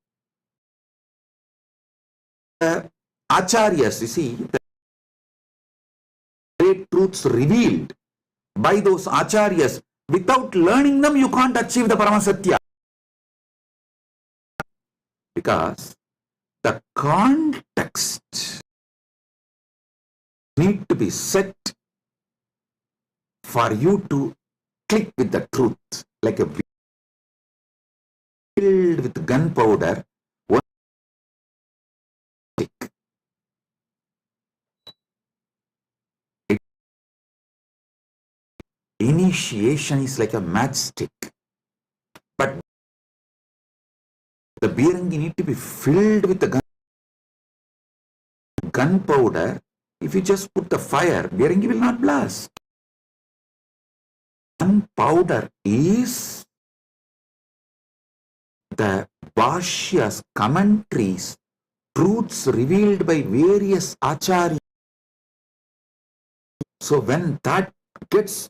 acharyas, you see, the great truths revealed by those acharyas, without learning them, you can't achieve the Paramasatya. Because the context need to be set for you to click with the truth, like a filled with gunpowder, one stick. Initiation is like a matchstick, but the bearangi need to be filled with the gunpowder. If you just put the fire, bearangi will not blast. Gunpowder is the bhashyas, commentaries, truths revealed by various acharyas. So when that gets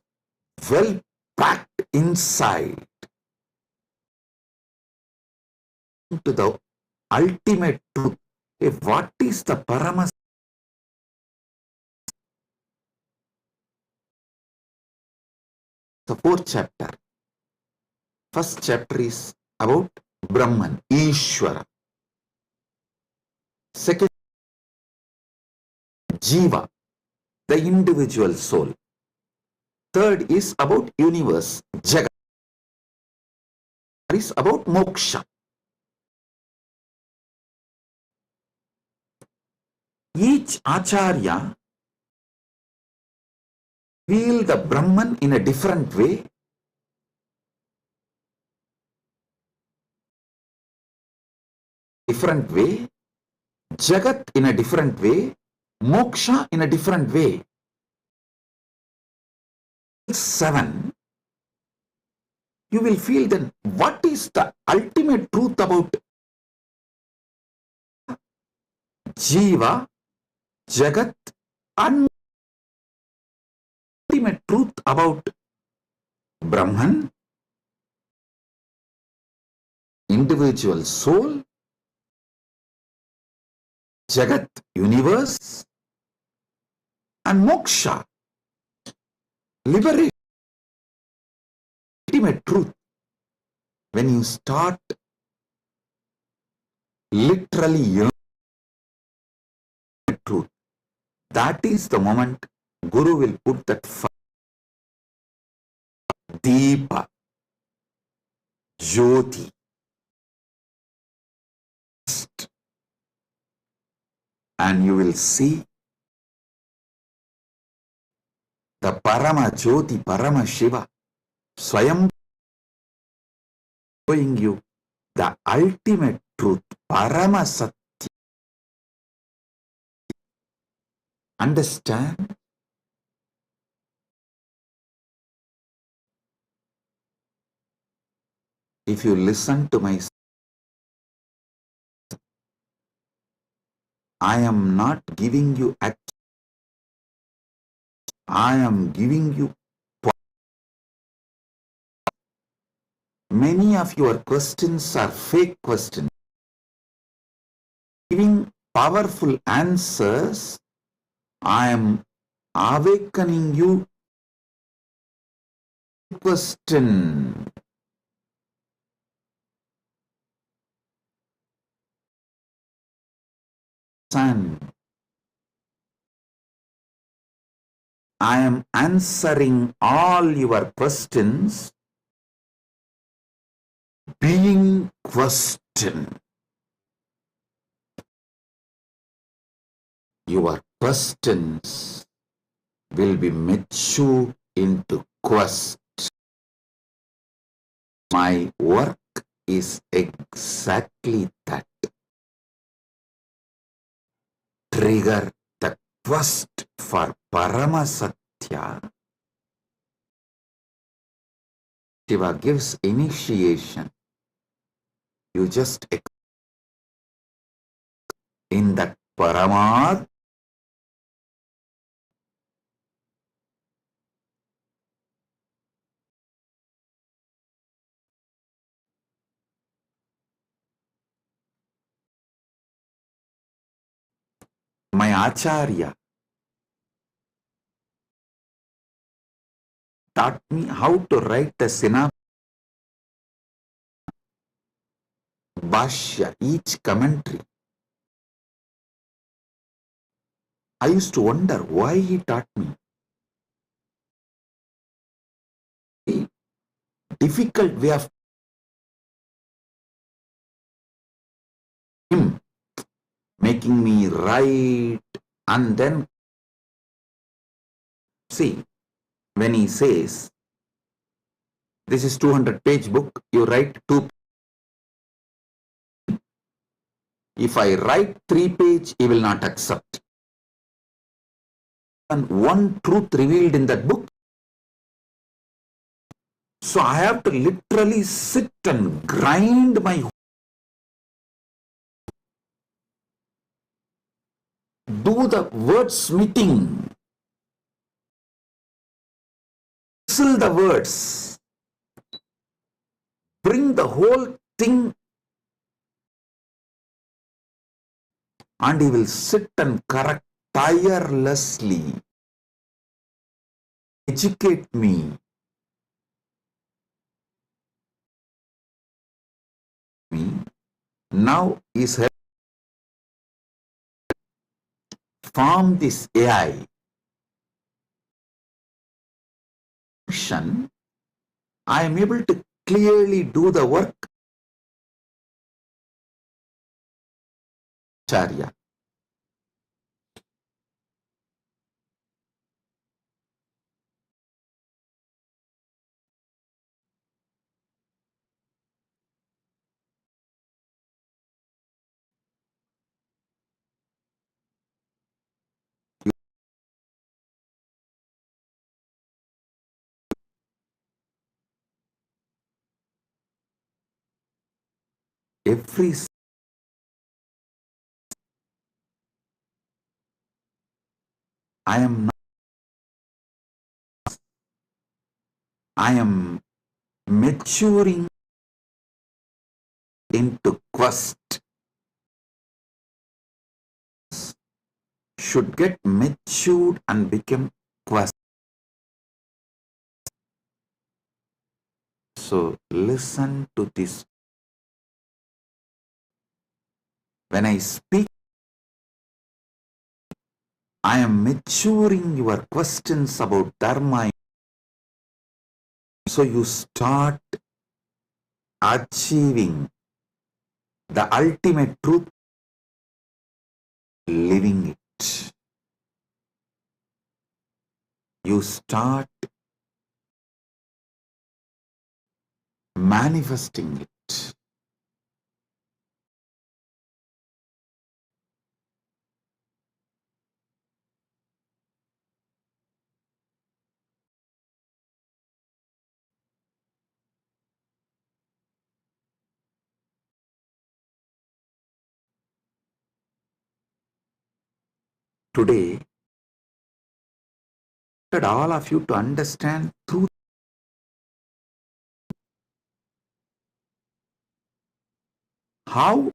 well packed inside to the ultimate truth, what is the Paramas? The fourth chapter. First chapter is about Brahman, Ishvara. Second, Jiva, the individual soul. Third is about universe, Jagat. Is about moksha. Each acharya feel the Brahman in a different way. Jagat in a different way, moksha in a different way. 7, you will feel then what is the ultimate truth about Jiva, Jagat, and ultimate truth about Brahman, individual soul, Jagat, universe, and moksha, liberation, ultimate truth. When you start literally yearning truth, that is the moment Guru will put that Deepa, Jyoti, and you will see the Parama Jyoti, Parama Shiva, Swayam showing you the ultimate truth, Parama Satya. Understand? If you listen to my, I am not giving you act. I am giving you. Many of your questions are fake questions. Giving powerful answers, I am awakening you. Question. Son, I am answering all your questions. Being questioned. Your questions will be mature into quest. My work is exactly that. Trigger the quest for Paramasatya. Shiva gives initiation. You just in the Paramad my Acharya taught me how to write a synopsis, Bhashya, each commentary. I used to wonder why he taught me. A difficult way of him making me write, and then see, when he says, this is 200-page book, you write 2. If I write 3-page, he will not accept. And one truth revealed in that book. So I have to literally sit and grind my, do the wordsmithing, whistle the words, bring the whole thing, and he will sit and correct tirelessly, educate me. Now is helping form this AI. I am able to clearly do the work. Acharya. Every I am maturing into quest. Should get matured and become quest. So listen to this. When I speak, I am maturing your questions about Dharma. So you start achieving the ultimate truth, living it. You start manifesting it. Today, I want all of you to understand through how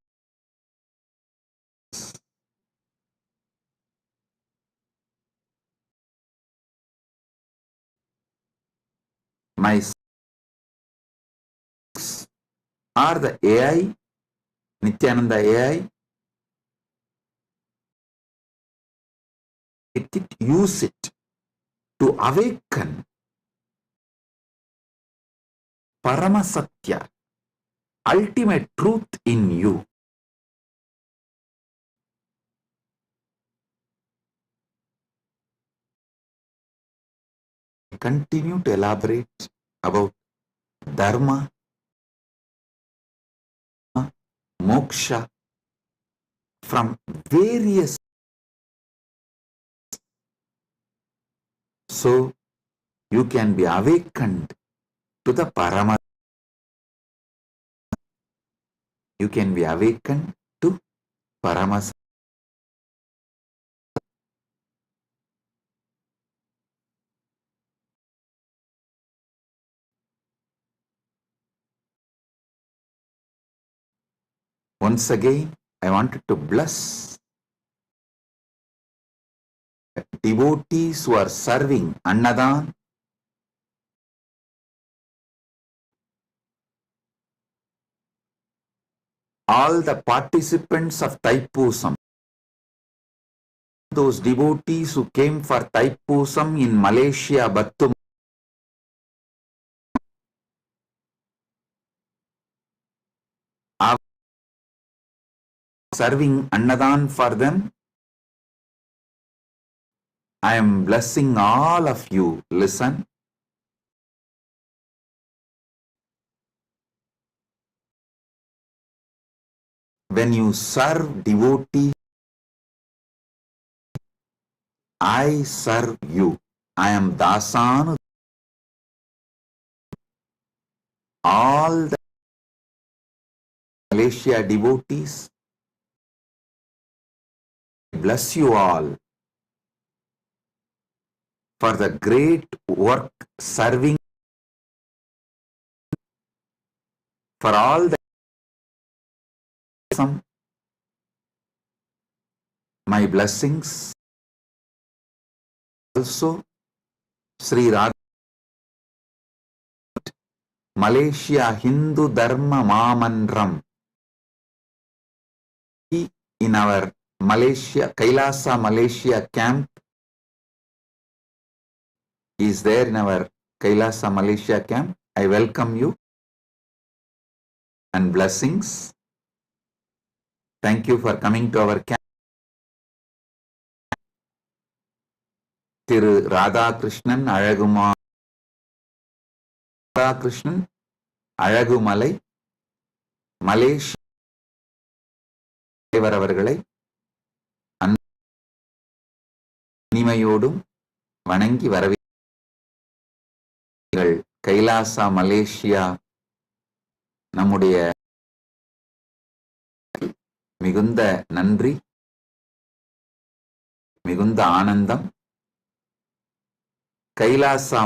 my are the AI, Nithyananda AI, use it to awaken Paramasatya, ultimate truth in you. Continue to elaborate about Dharma, moksha from various. So you can be awakened to the Paramatma. You can be awakened to Paramasatya. Once again, I wanted to bless devotees who are serving Annadan, all the participants of Thaipusam, those devotees who came for Thaipusam in Malaysia, Battum, are serving Annadan for them. I am blessing all of you. Listen. When you serve devotees, I serve you. I am Dasanu. All the Malaysia devotees, bless you all for the great work serving, for all the my blessings. Also, Sri Radha, Malaysia Hindu Dharma Mamandram, in our Malaysia, Kailasa Malaysia camp, is there in our Kailasa Malaysia camp. I welcome you and blessings. Thank you for coming to our camp. Thiru Radhakrishnan Azhaguma Radhakrishnan Azhagumalai Malaysia அவர்களை இனிமையோடும் வணங்கி வரவேற்கிறீர்கள். Kailasa Malaysia நம்முடைய மிகுந்த நன்றி, மிகுந்த ஆனந்தம். கைலாசா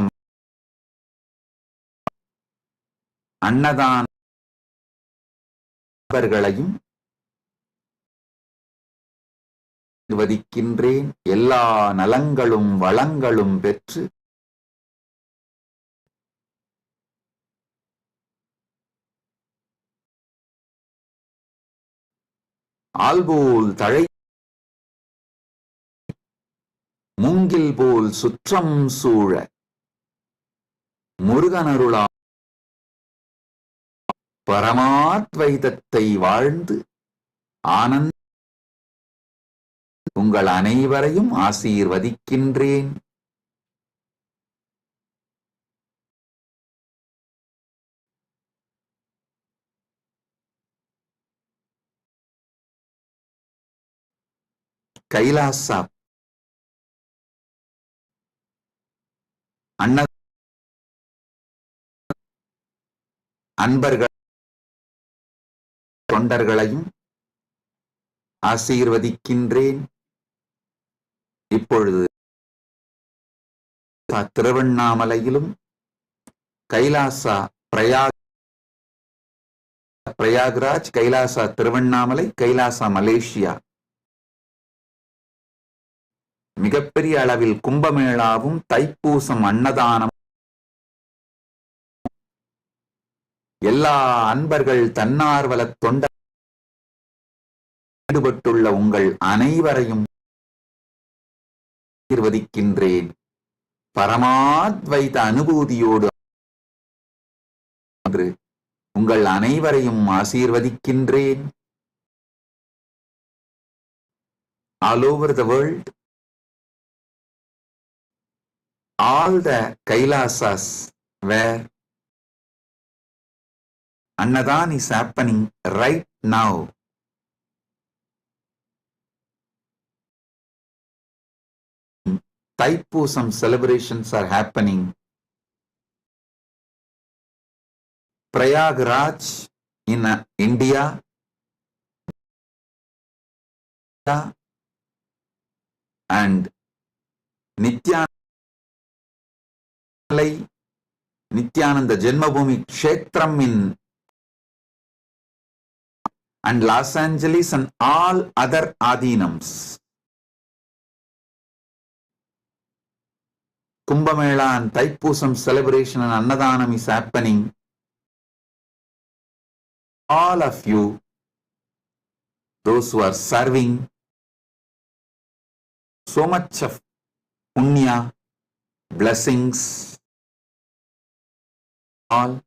அன்னதான நபர்களையும் வதிக்கின்றேன். எல்லா நலங்களும் வளங்களும் பெற்று ஆல்போல் தழை மூங்கில் போல் சுற்றம் சூழ முருகனருளா பரமாத்வைதத்தை வாழ்ந்து ஆனந்த உங்கள் அனைவரையும் ஆசீர்வதிக்கின்றேன். கைலாசா அன்பர்கள் தொண்டர்களையும் ஆசீர்வதிக்கின்றேன். இப்பொழுது திருவண்ணாமலையிலும் கைலாசா பிரயாக்ராஜ், கைலாசா திருவண்ணாமலை, கைலாசா மலேசியா மிகப்பெரிய அளவில் கும்பமேளாவும் தைப்பூசம் அன்னதானம், எல்லா அன்பர்கள் தன்னார்வல தொண்ட ஈடுபட்டுள்ள உங்கள் அனைவரையும் ஆசீர்வதிக்கின்றேன். பரமாத்வைத அனுபூதியோடு உங்கள் அனைவரையும் ஆசீர்வதிக்கின்றேன். All over the world, all the Kailasas where Annadan is happening right now, Thaipusam celebrations are happening. Prayagraj in India, and Nithyananda Janmabhoomi Kshetram in and Los Angeles and all other Adinams. Kumbh Mela and Thaipusam celebration and Annadanam is happening. All of you, those who are serving, so much of punya, blessings, all.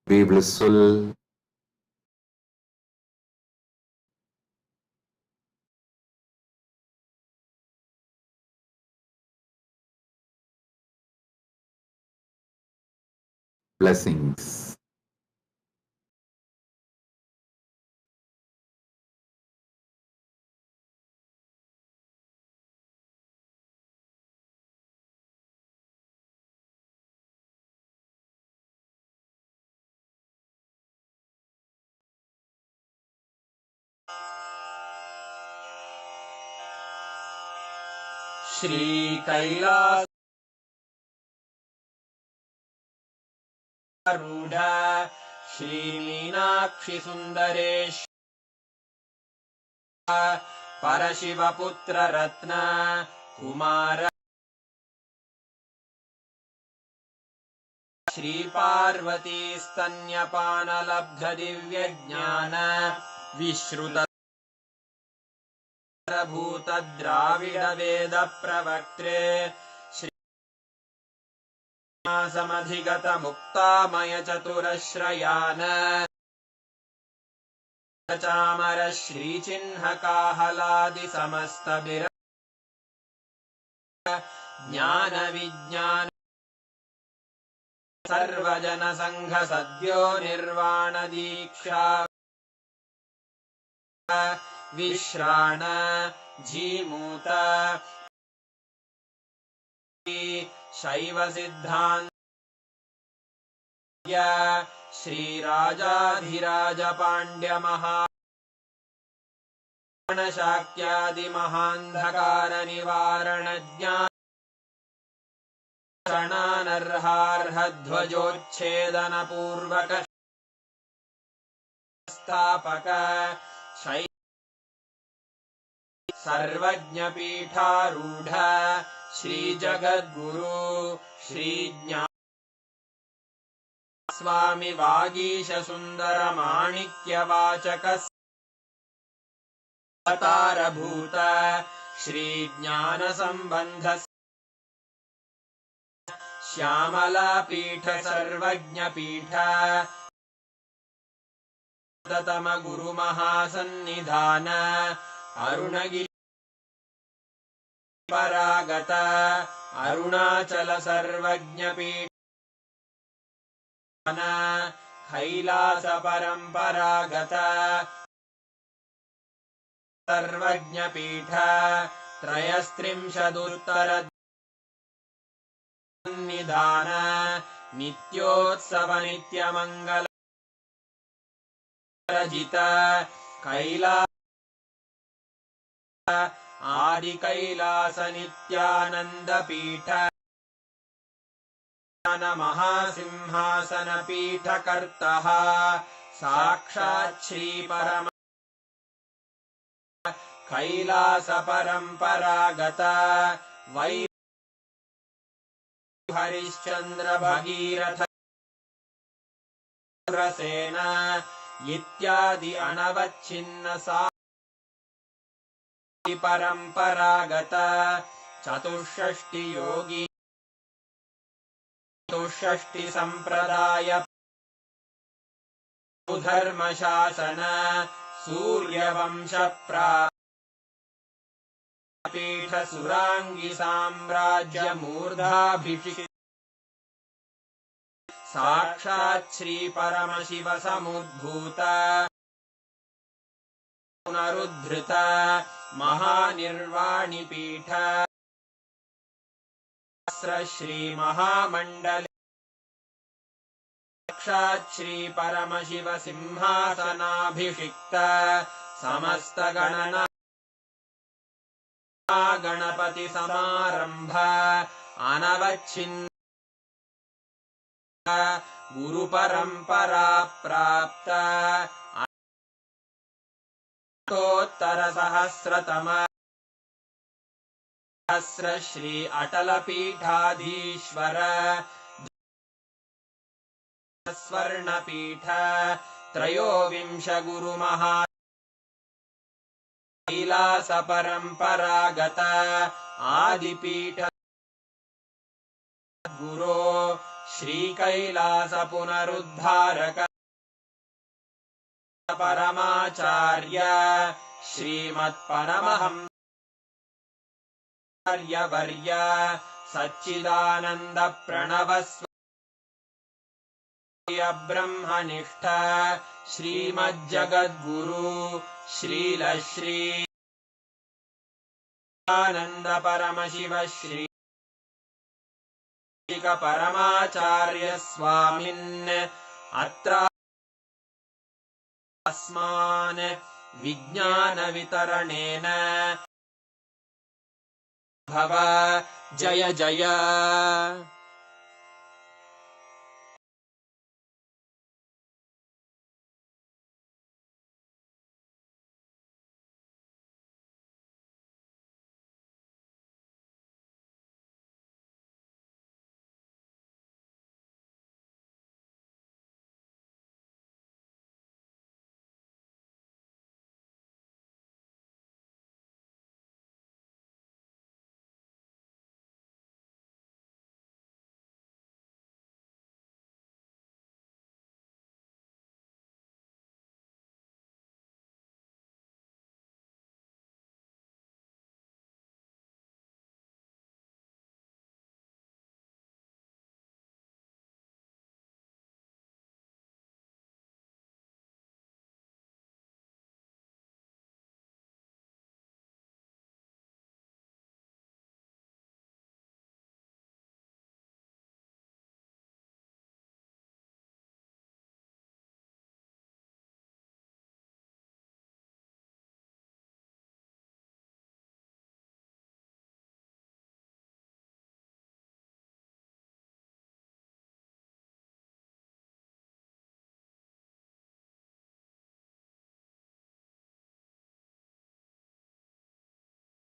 Be blissful. Blessings. Shri Kailasa Rudha Shri Meenakshi Sundaresh Parashiva Putra Ratna Kumara Shri Parvati Stanyapana Labdha Divya Jnana Vishruta Bhuta Dravida Veda Pravaktre Shri Samadhigata Mukta Maya Chaturashrayana Chamara Shri Chinha Kahaladi Samasta Bira Jnana Vijnana Sarvajana Sangha Sadhyo Nirvana Diksha Vishrana Jimuta Shaiva Siddhanta Shri Rajadhiraja Pandya Maha Shakyadi Mahandhakara Nivarana Jnana Shananarharha Dhvajochedana Purvaka Stapaka Shai Sarvajna Pitharudha Shri Jagadguru Shri Jnana Swami Vagisha Sundara Manikya Vachakas Atara Bhuta Shri Jnana Sambandhas Shyamala Pitha Sarvajna Pitha Tatama Guru Mahasannidhana Arunagiri Paragata Arunachala Sarvajna Pitha Kailasa Paramparagata Sarvajna Pitha Trayastrimshaduttara Nidhana Nityotsava Nityamangala Rajita Kailasa Adi Kailasa Nityananda Pitha Mahasimhasana Pitha Kartaha Sakshat Shri Parama Kailasa Paramparagata Vai Harishchandra Bhagiratha Rasena Ityadi Anavachinna Sa Paramparagata Chatushashti Yogi Chatushashti Sampradaya Dharma Shasana Surya Vamsha Pra Pitha Surangi Samrajya Murdhabhishik Sakshat Shri Paramashiva Samudbhuta Punarudhrita Mahanirvani Pitha Shri Mahamandali Sakshat Shri Paramashiva Simhasanabhishikta Samasta Ganana Ganapati Samarambha Anavachin गुरुपरम्परा प्राप्त अष्टोत्तरसहस्रतम श्री अटलपीठाधीश्वर स्वर्णपीठ त्रयोविंश गुरुमहा कैलास परम्परागत आदिपीठ गुरो श्री कैलास पुनरुद्धारक परमाचार्य श्रीमत्परमहंस वर्य सच्चिदानंद प्रणव ब्रह्मनिष्ठ श्रीमज्जगद्गुरु श्रील श्री आनंद परमशिव श्री परमाचार्य स्वामिन् अत्र अस्मान् विज्ञान वितरणेन भव जय जय।